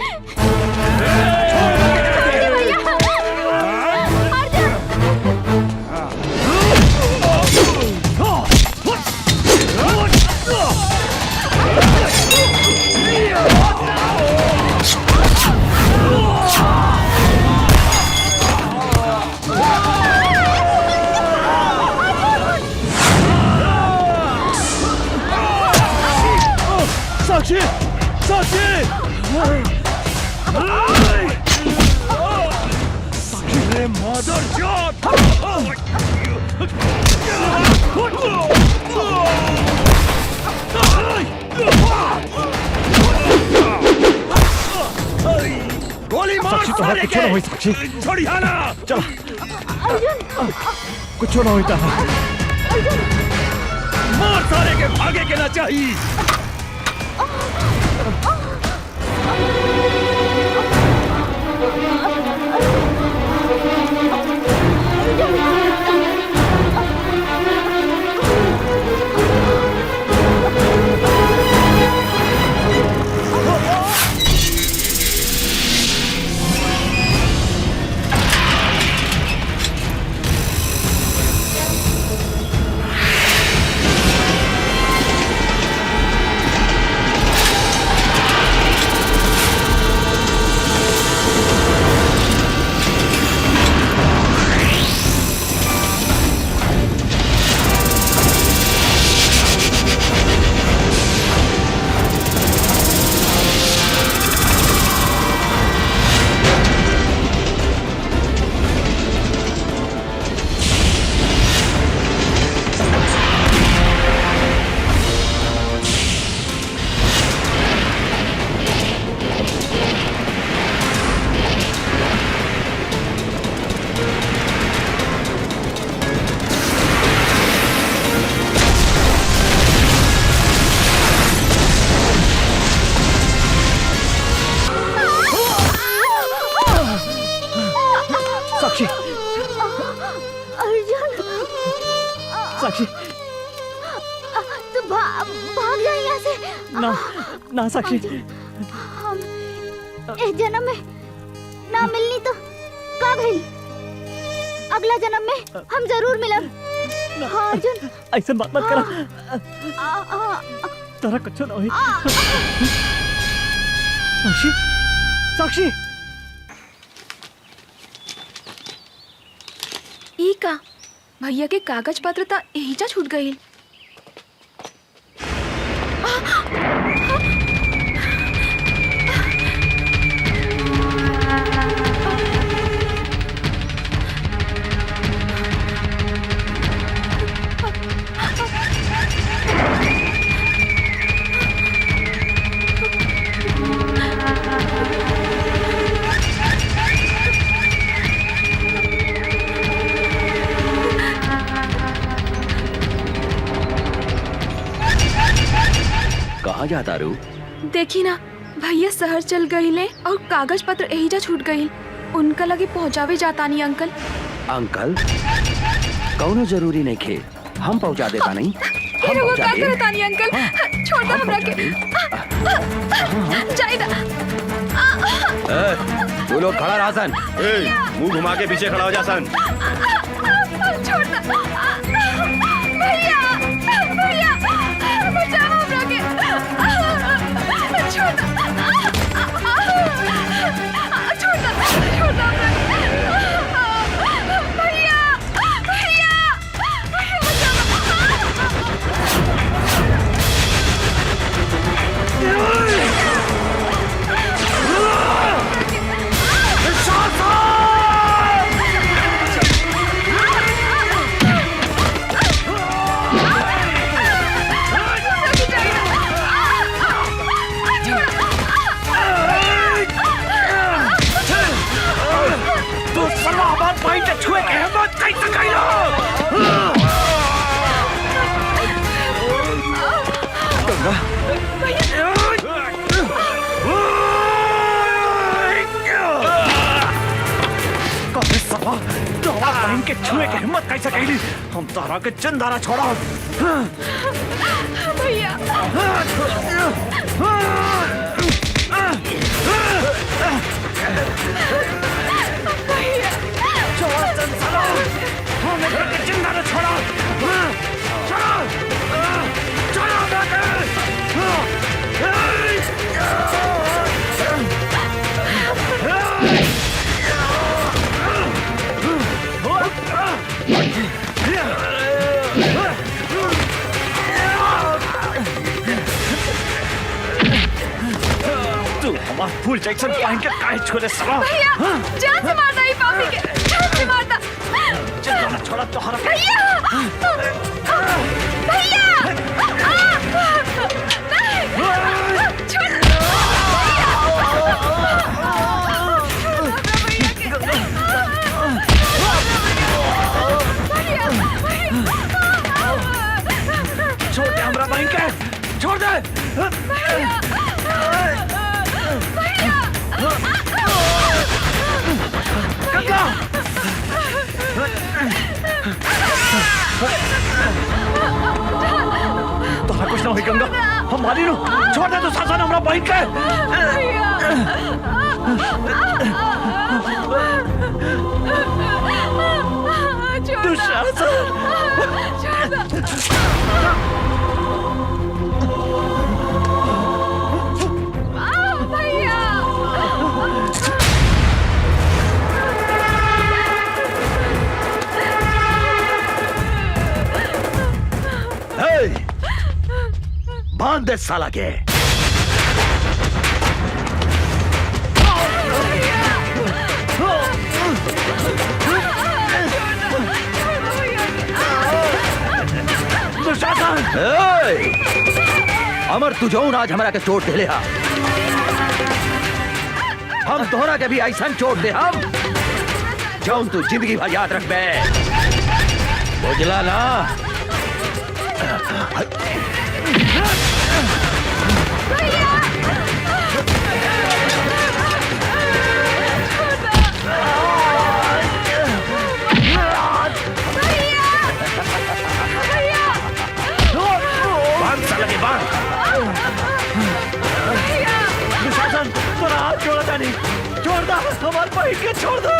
साक्षी! साक्षी! साक्षी मदर जात! गोली मार साक्षी, सारे कुछ ना हुई साक्षी। छोड़िया ना। चल कुछ ना होता है। मार सारे के, भागे के ना चाहिए। साक्षी तू भाग जा यहाँ से। ना ना साक्षी, हम इस जन्म में ना मिलनी तो का भइल, अगला जन्म में हम जरूर मिलब। हाँ अर्जुन, ऐसा बात मत करा। तेरा कुछ ना हुई। साक्षी, साक्षी, ई का भैया के कागज पत्र ता एहिजा छूट गई। कहाँ जाता रू? देखी ना भैया शहर चल गईले और कागज पत्र एहिजा छूट गई। उनका लगे पहुँचावे जाता नहीं अंकल। अंकल कौनो जरूरी नहीं खे, हम पहुँचा देता नहीं। फिर वो का करता नहीं अंकल, छोड़ दो हमरा के। जाइदा। तू लोग खड़ा रहा सन। मुंह घुमा के पीछे खड़ा हो जा सन। छोड़ दो। भैया भैया बचाओ हमरा के। छोड़ दो। छोड़ दो हमरा के। भैया भैया के छुए के हिम्मत कैसे कैली? हम तारा के चंदारा छोड़ा। भैया चंदारा छोड़ा। तू हमारा फुल जैक्सन पहन के काहे छोड़े सला? भैया जान से मारता ही पापी के, जान से मारता। चंदारा छोड़ा तो हरा। भैया भैया छोड़ दे हमरा बहन के, छोड़ दे। गंगा तो कुछ ना हुई गंगा, हम मारी रू। छोड़ दे तो शासन हमरा बहन के। बांध दे साला के। अमर तू जौन आज हमारा के चोट दे हा, हम तोहरा के भी ऐसा चोट दे हम जौन तू जिंदगी भर याद रख बे। बुझला ना? दुशासन तोरा हाथ छोड़ा था नहीं, छोड़ दो हमारे भाई के, छोड़ दो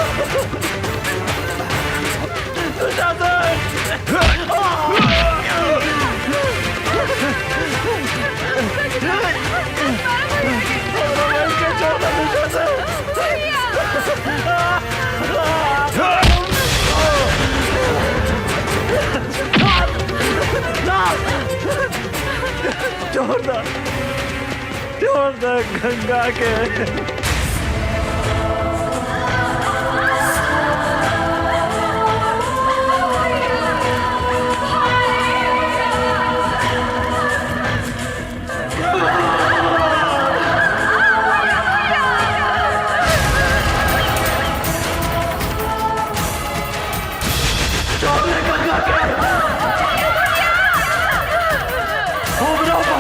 छोड़ दो गंगा के।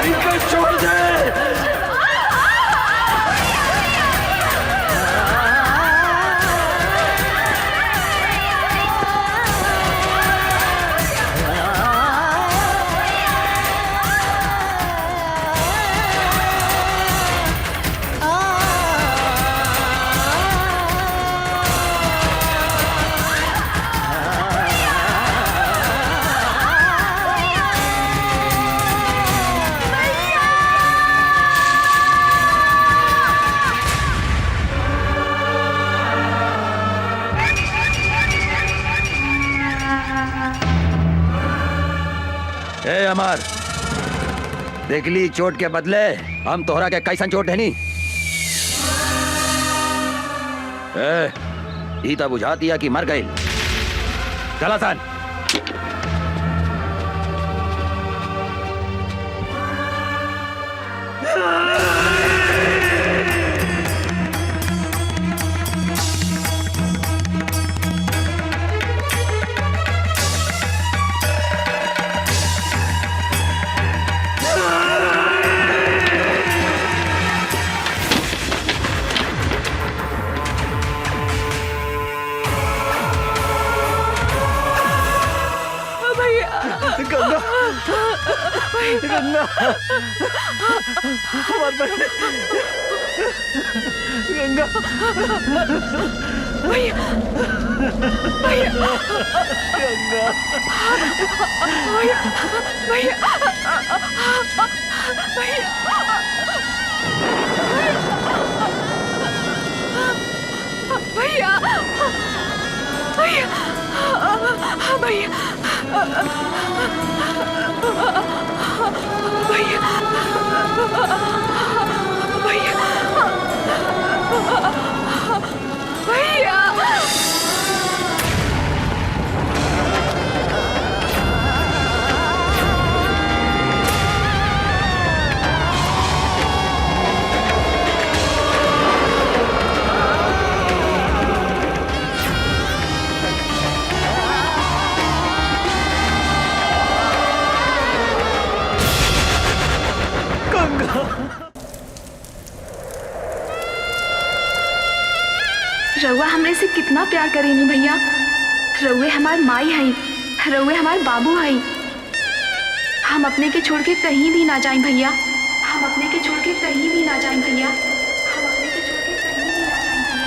इनको छोड़ दे। ए अमर, देख ली चोट के बदले हम तोहरा के कैसन चोट है नी। ई तो बुझा दिया कि मर गई। चला सन। गंगा, गंगा, हमारे बहन, गंगा, भैया, भैया, गंगा, भैया, भैया, भैया, भैया, भैया, भैया, भैया, रउआ हमरे से कितना प्यार करेनी भैया। रउए हमार माई हई, रउए हमार बाबू हई। हम अपने के छोड़ के कहीं भी ना जाएं भैया। हम अपने के छोड़ के कहीं भी ना जाएं भैया। हम अपने के छोड़ के कहीं भी ना जाएं भैया।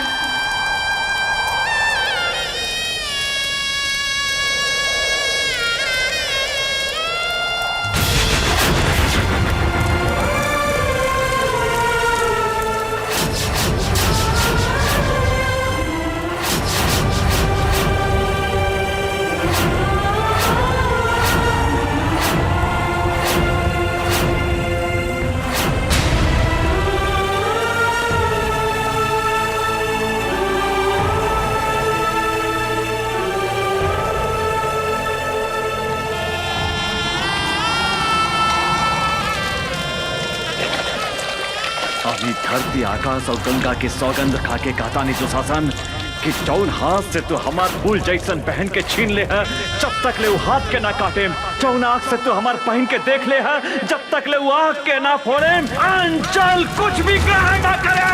अभी धरती आकाश और गंगा के सौगंध खा के कहता नहीं दुशासन कि जौन हाथ से तू हमार फूल जैसन पहन के छीन ले है, जब तक ले वो हाथ के ना काटे। जौन आँख से तू हमार पहन के देख ले है, जब तक ले वो आँख के ना फोड़े। अंचल कुछ भी ग्रहण ना करे।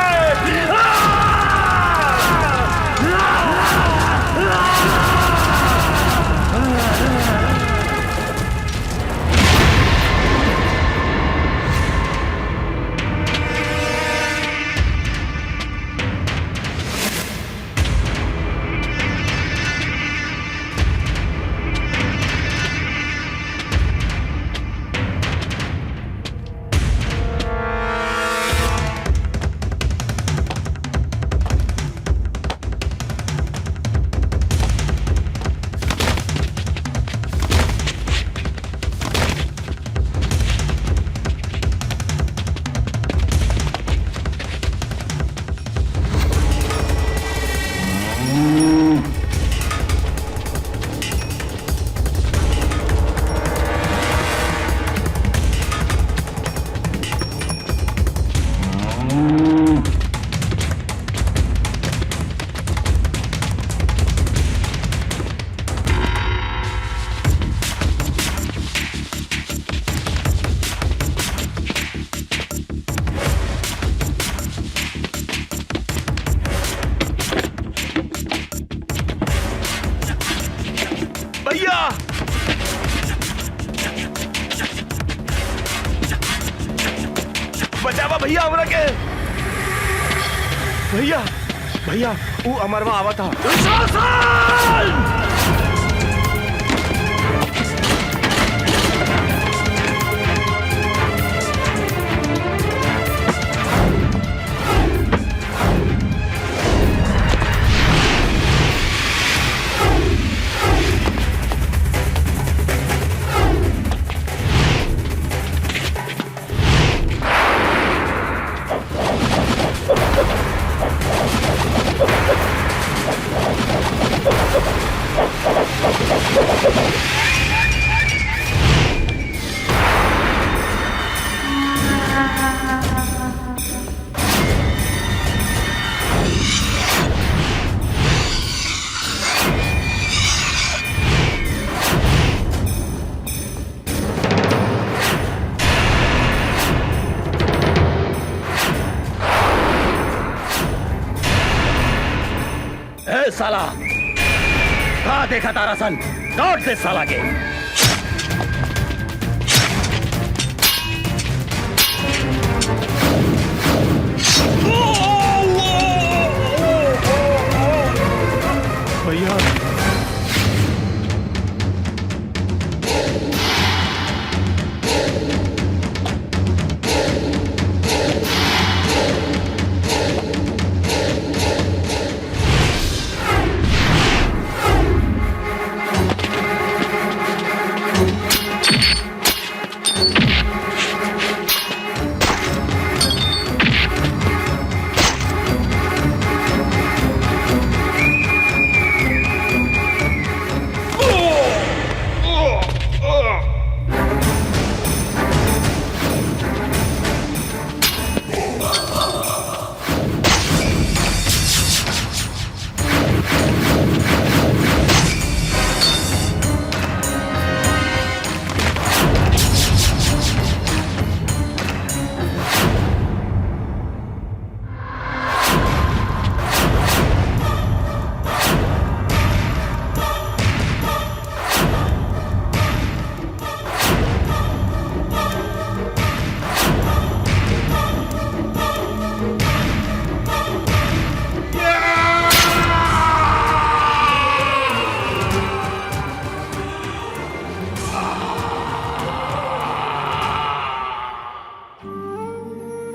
बचावा भैया हमरा के। भैया भैया वो अमरवा आवा था। साला कहा देखा तारा सन, दौड़ से साला के। भैया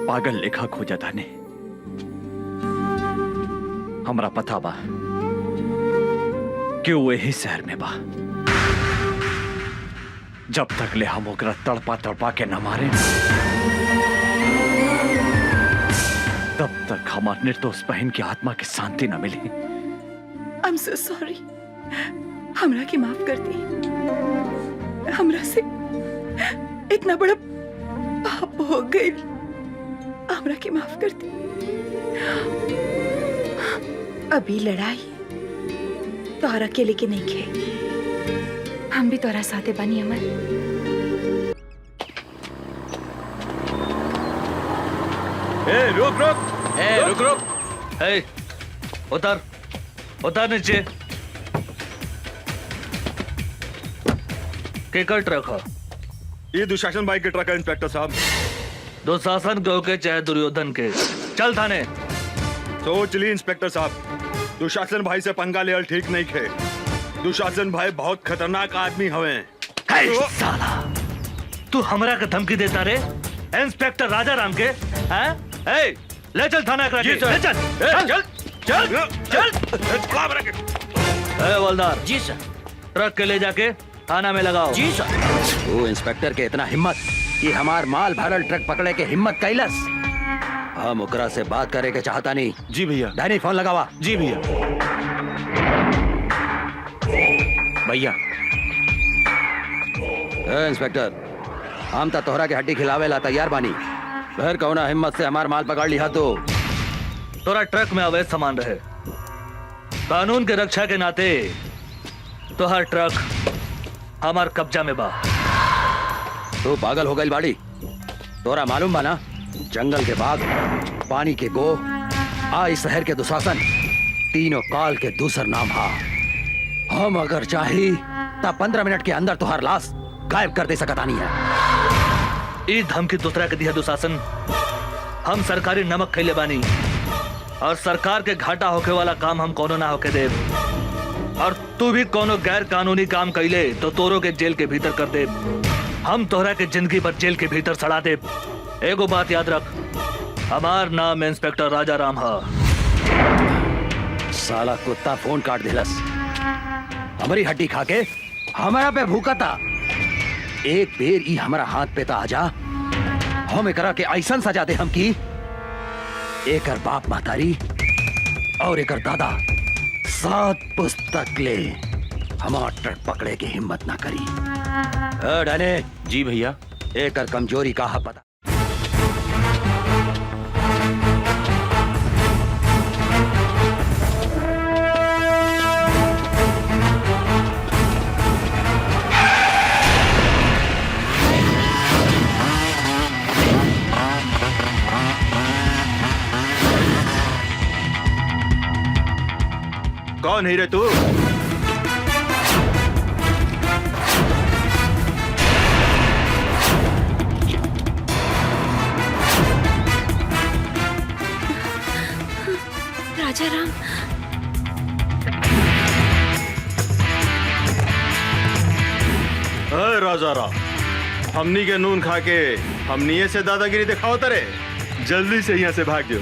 पागल लेखा खोजा थाने हमरा पता बा कि वो यही शहर में बा। जब तक ले हम ओकरा तड़पा तड़पा के न मारे तब तक हमार निर्दोष बहन की आत्मा की शांति न मिली। I'm so sorry। हमरा की माफ कर दी। हमरा से इतना बड़ा पाप हो गई। हमरा की माफ कर दी। अभी लड़ाई तोहरा अकेले के नहीं खे, हम भी तोहरा साथे बनी अमर। रुक रुक। उतर उतर नीचे। केकर ट्रक है? ये दुशासन भाई के ट्रक है इंस्पेक्टर साहब। दुशासन के चाहे दुर्योधन के, चल थाने। सोच ली इंस्पेक्टर साहब, दुशासन भाई से पंगा लेवल ठीक नहीं खे। दुशासन भाई बहुत खतरनाक आदमी हवे। साला तू हमरा के धमकी देता रे इंस्पेक्टर राजा राम के? हैं? ले चल थाना के। ले चल चल चल चल। हवलदार जी सर। ट्रक के ले जाके थाना में लगाओ। जी सर। वो इंस्पेक्टर के इतना हिम्मत कि हमार माल भरल ट्रक पकड़े के हिम्मत कैलस। हम ओकरा से बात करे के चाहता नहीं। जी भैया। डैनी फोन लगावा। जी भैया। भैया इंस्पेक्टर, हम तो तोहरा के हड्डी खिलावे ला तैयार बानी। फिर कौना हिम्मत से हमार माल पकड़ लिया तो तोरा ट्रक में अवैध सामान रहे। कानून के रक्षा के नाते तो हर ट्रक हमार कब्जा में बा। तो पागल हो गई बाड़ी। तोरा मालूम बा ना, जंगल के बाघ, पानी के गो, आई शहर के दुशासन, तीनों काल के दूसर नाम हा। हम अगर चाही तब 15 मिनट के अंदर तुहार लाश गायब कर दे सकता नहीं है। ई धमकी दूसरा के दिया दुशासन हम सरकारी नमक खैले बानी और सरकार के घाटा होके वाला काम हम कोनो ना होके दे। और तू भी कोनो गैर कानूनी काम कैले तो तोरो के जेल के भीतर कर दे। हम तोहरा के जिंदगी भर जेल के भीतर सड़ा दे। एगो बात याद रख, हमार नाम इंस्पेक्टर राजा राम है। साला कुत्ता फोन काट दिलस, हमारी हड्डी खा के हमारा पे भूखा था। एक बेर ई हमारा हाथ पे ता आजा, हम एकरा के ऐसन सजा दे हम की एकर बाप महतारी और एकर दादा 7 पुस्तक ले हमार ट्रक पकड़े के हिम्मत ना करी। डाने जी भैया। एकर कमजोरी का पता। कौन है रे तू? राजा राम, राजा राम, हमनी के नून खा के हमनी से दादागिरी दिखाओ तरे। जल्दी से यहाँ से भाग जाओ।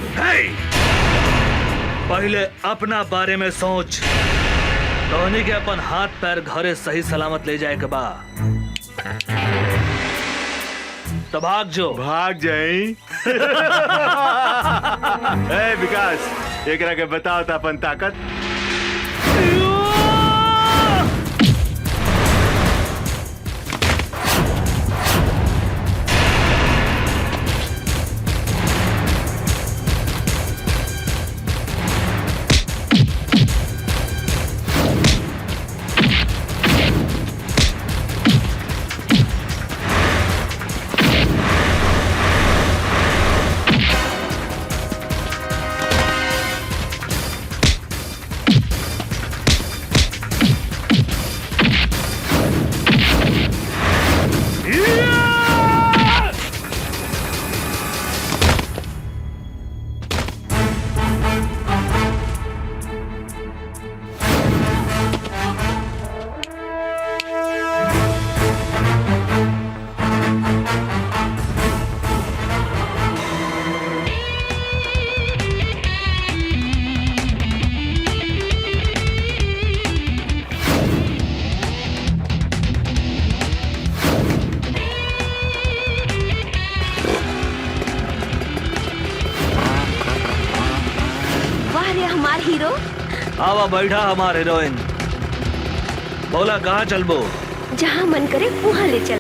पहले अपना बारे में सोच। धोनी के अपन हाथ पैर घरे सही सलामत ले जाए के बा तो भाग जो। भाग जाई। ए विकास, एकरा के बताओ था अपन ताकत। आवा बैठा हमार हीरोइन। बोला कहाँ चलबो? जहाँ मन करे वहाँ ले चल।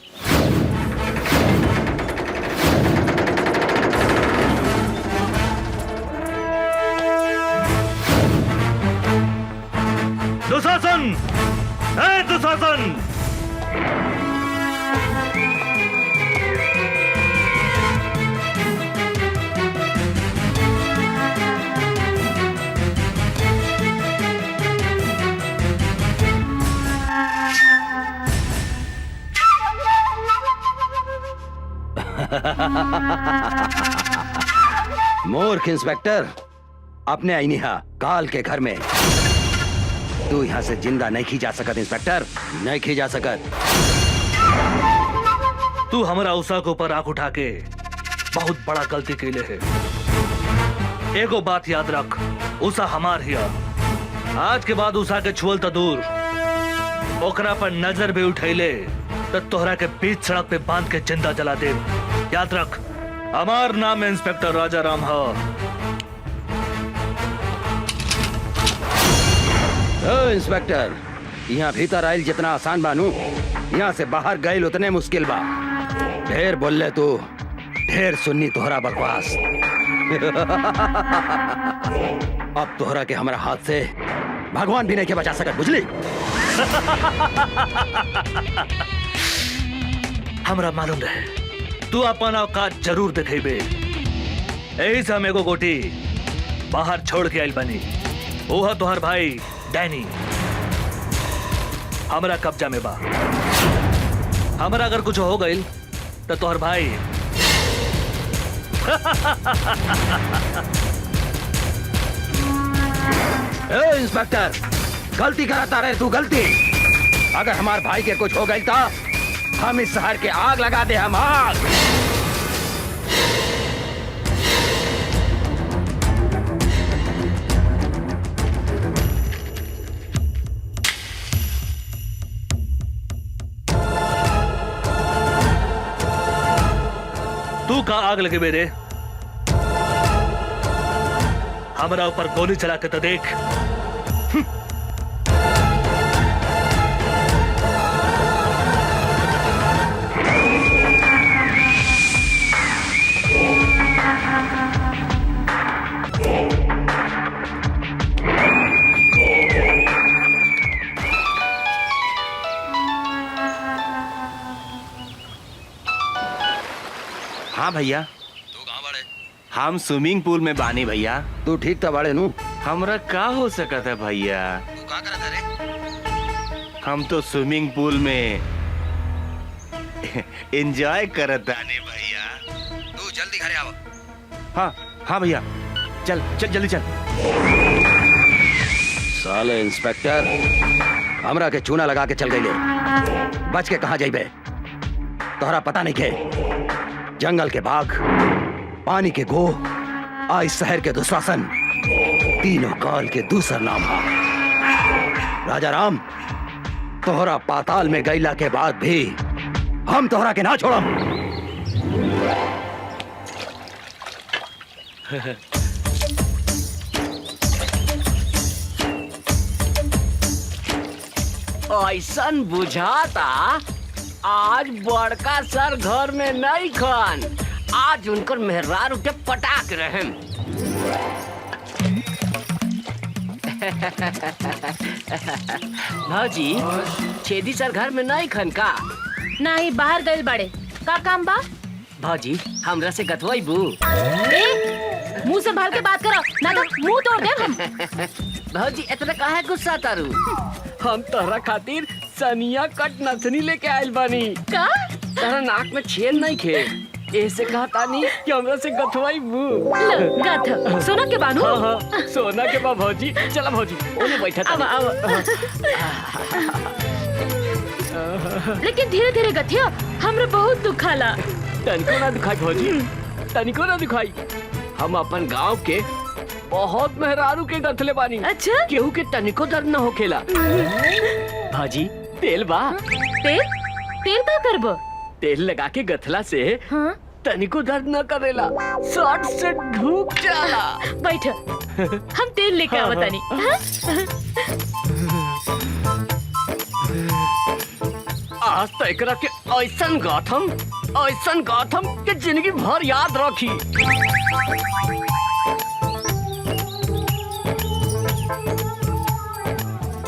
दुशासन, दुशासन, मूर्ख इंस्पेक्टर, अपने आईनिहा काल के घर में तू यहाँ से जिंदा नहीं खींचा सकत। इंस्पेक्टर, नहीं खींचा सकत। तू हमारा उषा के ऊपर आंख उठा के बहुत बड़ा गलती कैले है। एगो बात याद रख, उषा हमार हिया। आज के बाद उषा के छुअल तो दूर, ओकरा पर नजर भी उठैले तो तोहरा के बीच सड़क पे बांध के जिंदा जला दे। याद रख, हमार नाम इंस्पेक्टर राजा राम है। इंस्पेक्टर, यहाँ भीतर आयल जितना आसान बानू, यहाँ से बाहर गए उतने मुश्किल बा। ढेर बोले तू, ढेर सुन्नी तोहरा बकवास। अब तोहरा के हमारा हाथ से भगवान भी नहीं के बचा सकत, बुझली? हमरा मालूम रहे तू अपन औकात जरूर दिखेबे। यही से हम एगो गोटी बाहर छोड़ के आइल बनी। वो है तोहर भाई डैनी, हमरा कब्जा में बा। हमरा अगर कुछ हो गई तो तोहर भाई ए इंस्पेक्टर, गलती कराता रहे तू, गलती। अगर हमारे भाई के कुछ हो गई था, हम इस शहर के आग लगा दे, हम आग। तू का आग लगे मेरे? हमारा ऊपर गोली चला के तो देख। हाँ भैया, तू कहाँ बड़े? हम स्विमिंग पूल में बानी भैया। तू ठीक था बड़े नू? हमरा का हो सकता है भैया? तू कहाँ करा था रे? हम तो स्विमिंग पूल में एंजॉय करत आने भैया। तू जल्दी घरे आओ। हाँ हाँ भैया, चल चल जल्दी चल। साले इंस्पेक्टर, हमरा के चूना लगा के चल गई ले। बच के कहाँ जाइबे? तोहरा पता नहीं के जंगल के बाघ, पानी के गो, आ इस शहर के दुशासन, तीनों काल के दूसरा नाम है। राजा राम, तोहरा पाताल में गईला के बाद भी हम तोहरा के ना छोड़म। ऐसन बुझाता आज बड़का सर घर में नहीं खन, आज उनकर मेहरार उठे पटाक रहे। भौजी, छेदी सर घर में नहीं खन का? नहीं, बाहर गए बड़े। का काम बा? भौजी, हमरा से गथवाई बू। मुंह संभाल के बात करो, ना तो मुंह तोड़ दे हम। भौजी, इतना काहे गुस्सा तारू? हम तोहरा खातिर सनिया कट नथनी लेके आयल बानी। का? तोहरा नाक में छेद नहीं खे, ऐसे कहता नहीं कि हमरा से गथवाई बू। गथ सोना के बानू? हाँ हाँ, सोना के बा भौजी। चला भौजी, ओने बैठा था। लेकिन धीरे धीरे गथिया, हमरा बहुत दुखाला। तनिको ना दुखाई भौजी, तनिको ना दुखाई। हम अपन गांव के बहुत मेहरारू के गथले बानी। अच्छा? केहू के तनिको दर्द न होखेला। भाजी, तेल बा? तेल? तेल का करबो? तेल लगा के गथला से हाँ? तनिको दर्द न करेला, शॉर्ट से ढूक जाला। बैठ, हम तेल लेके हाँ, आवतानी। आज तो एकरा के ऐसन गाथम के जिंदगी भर याद रखी।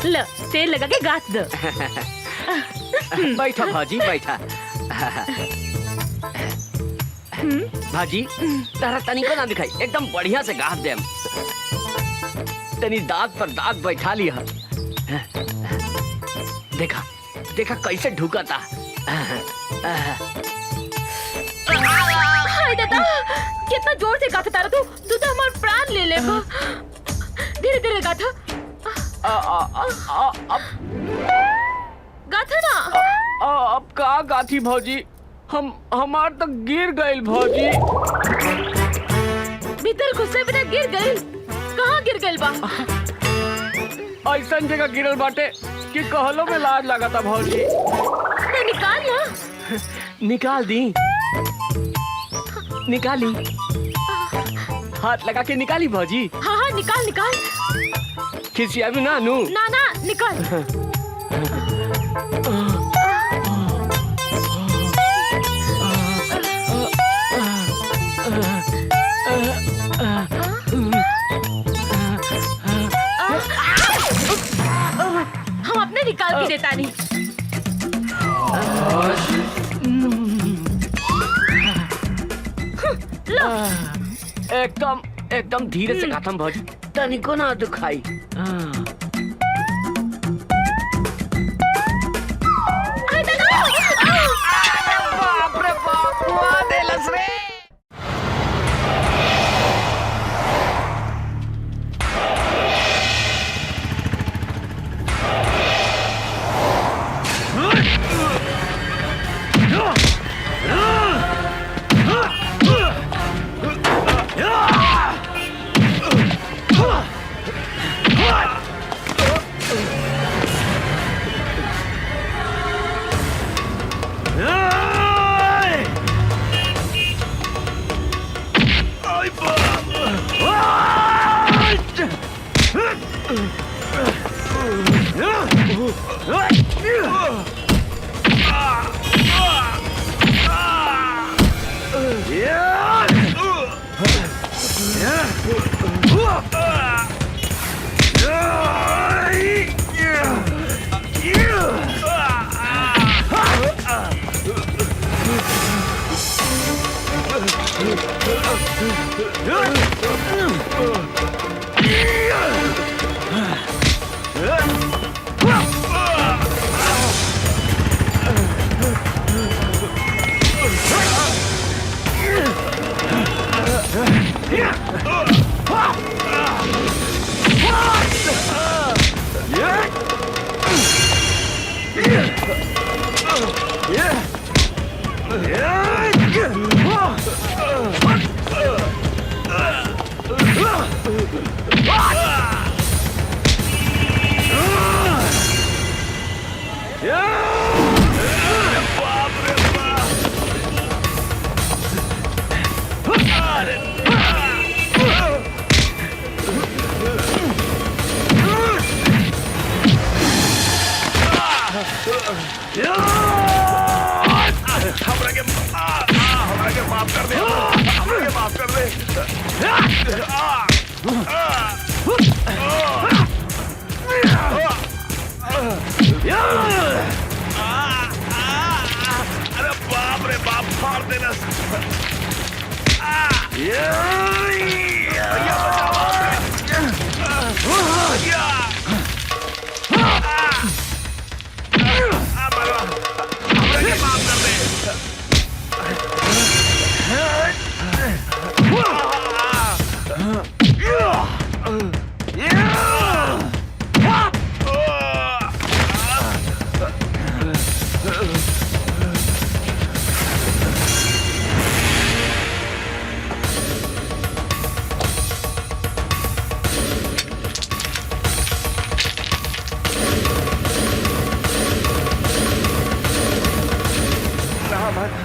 ल, तेल लगा के गाथ दो। बैठा भाजी, बैठा। भाजी, तारा तनिको ना दिखाई, एकदम बढ़िया से गाथ देम। तनी दांत पर दांत बैठा लिया। देखा देखा कैसे ढुकता। हाय दादा, कितना जोर से गाथा तारा तू तो हमारा प्राण ले ले। धीरे धीरे गाथा। गाथा ना। अब का गाथी भौजी, हमार तो गिर गइल भौजी। भीतर घुसे बिना गिर गइल? कहाँ गिर गइल बा? ऐसन जगह गिरल बाटे कि कहलो में लाज लगाता भौजी। तो निकाल ना। निकाल दी, निकाली। हाथ लगा के निकाली भौजी। हाँ हाँ, निकाल निकाल। खिसिया भी ना नू। ना ना, निकाल। हम अपने निकाल के देता नहीं। लो। एकदम एकदम धीरे से गाथम भौजी, तनिको ना दुखाई। बाप रे बाप, हुआ देलस रे।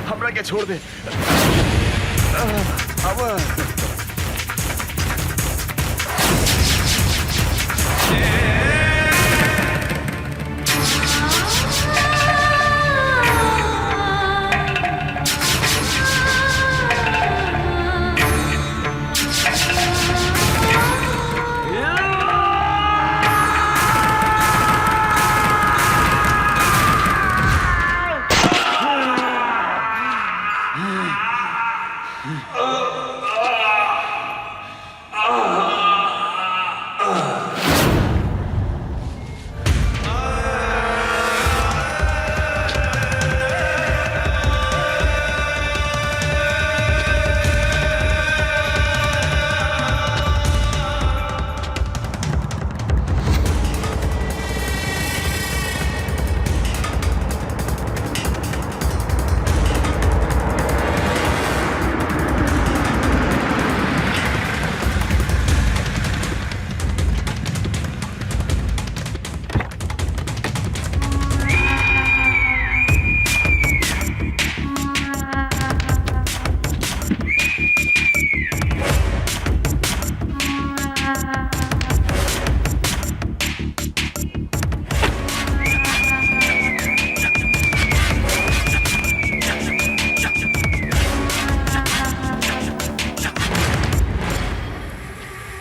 हमरा के छोड़ दे। अब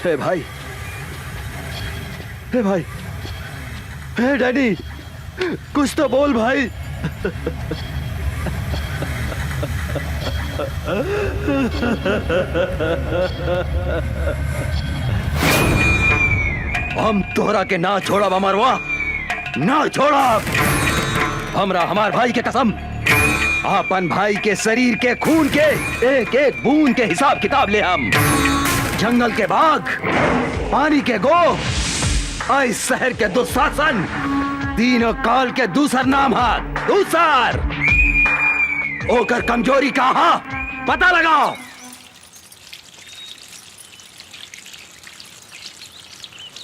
हे भाई, हे भाई, हे डैडी, कुछ तो बोल भाई। हम तोहरा के ना छोड़ा अमरवा, ना छोड़ा। हमरा हमार भाई के कसम, अपन भाई के शरीर के खून के एक एक बूंद के हिसाब किताब ले हम। जंगल के बाघ, पानी के गो, इस शहर के दुशासन, तीनों काल के दूसर नाम है दूसर। ओकर कमजोरी कहा पता लगाओ।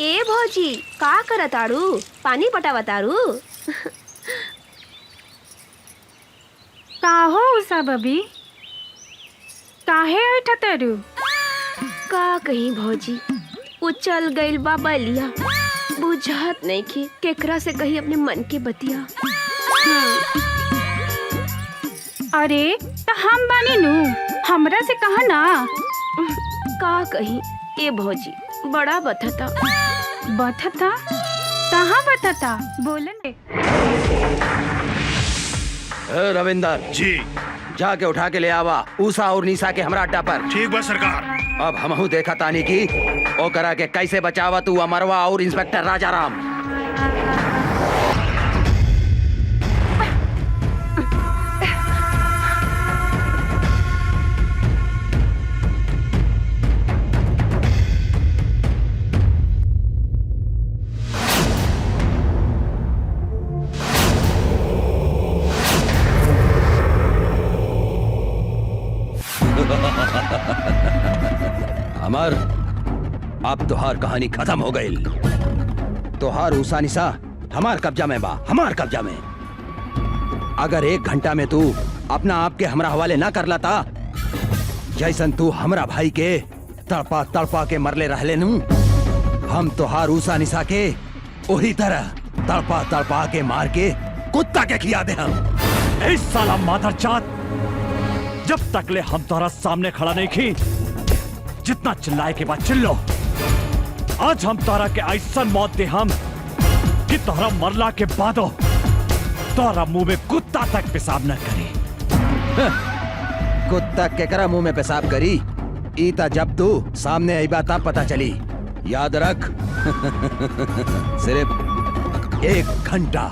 ए भौजी का करताड़ू? पानी पटावताड़ू? का हो उषा बबी, काहे उठतरू? का कहीं भौजी, वो चल गइल बा बलिया। बुझात नहीं की केकरा से कही अपने मन के बतिया। अरे तो हम बानी नू, हमरा से कहा ना। का कही ए भौजी बड़ा बथता। बथता कहाँ बथता बोले। रविंदर जी जाके उठा के ले आवा उषा और निशा के हमरा अड्डा पर। ठीक बा सरकार। अब हमहू देखा तानी की ओ करा के कैसे बचावा तू अमरवा और इंस्पेक्टर राजाराम। अमर अब तुहार कहानी खत्म हो गई। तुहार उषा निशा हमार कब्जा में बा, हमार कब्जा में। अगर 1 घंटा में तू अपना आप के हमरा हवाले ना कर लाता, जैसन तू हमरा भाई के तड़पा तड़पा के मरले रहले नू, हम तुहार उषा निशा के वही तरह तड़पा तड़पा के मार के कुत्ता के खिया दे हम। ए साला मादरजात, जब तक ले हम तोहरा सामने खड़ा नहीं की, जितना चिल्लाए के बाद चिल्लो। आज हम तोहरा के ऐसा मौत दे हम कि तोहरा मरला के बादो तोहरा मुंह में कुत्ता तक पेशाब न करी। कुत्ता केकरा मुंह में पेशाब करी, ईता जब तू सामने आई बात पता चली। याद रख सिर्फ 1 घंटा।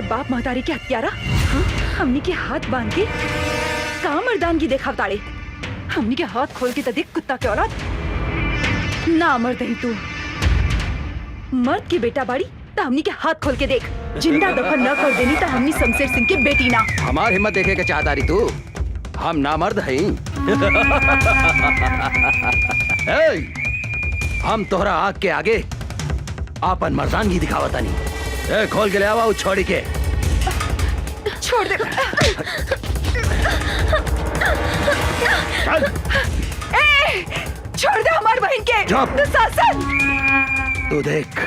बाप महतारी के हत्यारा हमनी के हाथ बांध के का मर्दानगी देखा ताड़े। हमनी के हाथ खोल के देख कुत्ता के औलाद ना मर्द ही तू। मर्द की बेटा बाड़ी तो हमनी के हाथ खोल के देख। जिंदा दफन न कर देनी तो हमनी शमशेर सिंह के बेटी ना। हमार हिम्मत देखे के चाहतारी तू, हम नामर्द हैं। हम तोहरा आग के आगे आपन मर्दानगी दिखावतानी। खोल के ले आवा उस छोड़ी के। छोड़ दे। छोड़ दे हमार बहन के। दुशासन तू देख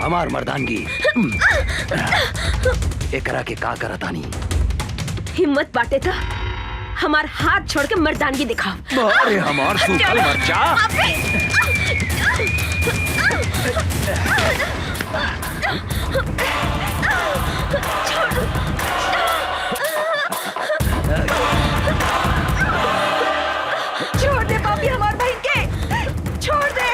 हमार मर्दानगी एकरा के का करतानी। हिम्मत बाटे था हमार हाथ छोड़ के मर्दानगी दिखाओ। अरे हमार सूखल मरचा। छोड़ दे पापी हमार बहन के। छोड़ दे।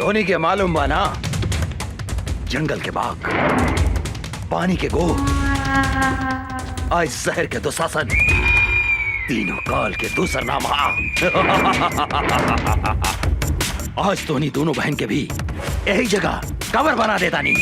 धोनी के मालूम बा ना, जंगल के बाघ, पानी के गो, आज शहर के दुशासन, तीनों काल के दूसर नाम आज धोनी दोनों बहन के भी यही जगह कवर बना देता नहीं।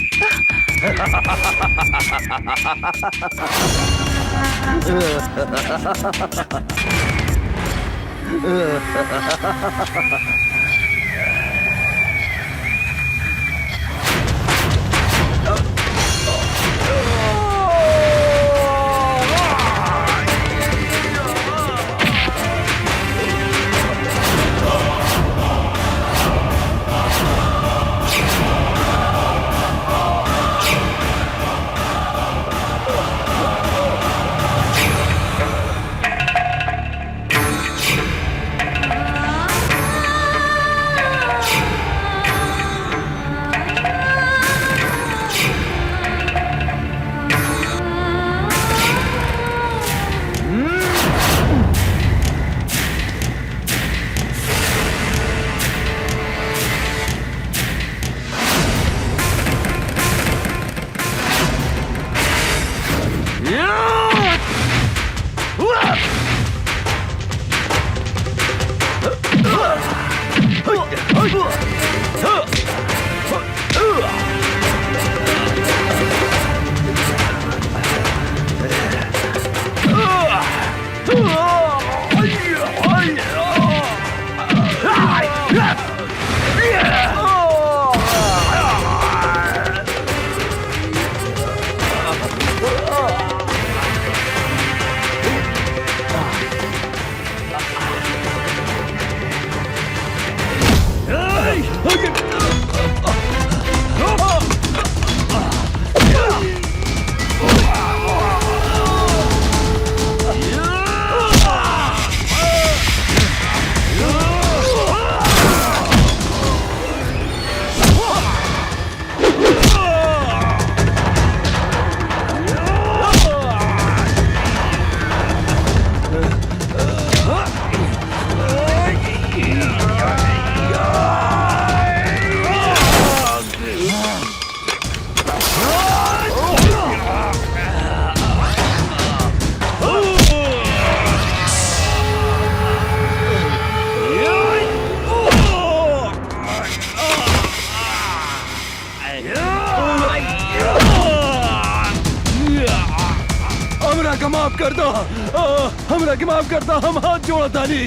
हमरा के माफ करता, हम हाथ जोड़ता नहीं।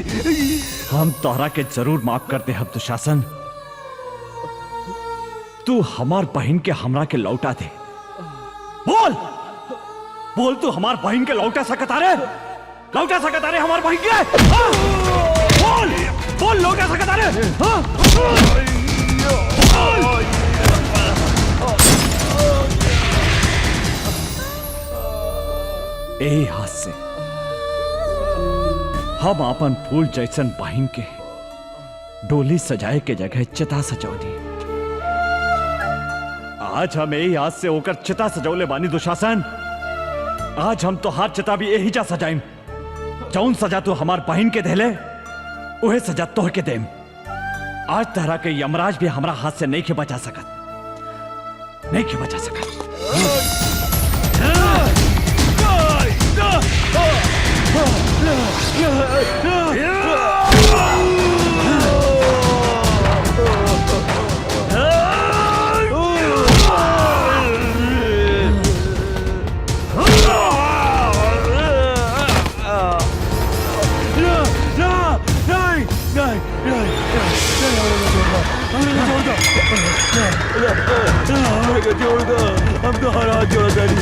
हम तोहरा के जरूर माफ करते हम दुशासन, तू हमार बहन के हमरा के लौटा दे। बोल बोल, तू हमार बहन के लौटा सकता रे? लौटा सकता रे हमार बहन के? बोल बोल, लौटा सकता रे? यही हाथ से हम अपन फूल जैसन बहन के डोली सजाए के जगह चिता सजौली। आज हम यही हाथ से होकर चिता सजौले बानी दुशासन। आज हम तो हाथ चिता भी यही जा सजाइम। जौन सजा तू हमार बहन के देले उहे सजा तोह के देम। आज तरह के यमराज भी हमारा हाथ से नहीं के बचा सकत, नहीं के बचा सकत। हम तो हर हाथ जोड़ा नहीं।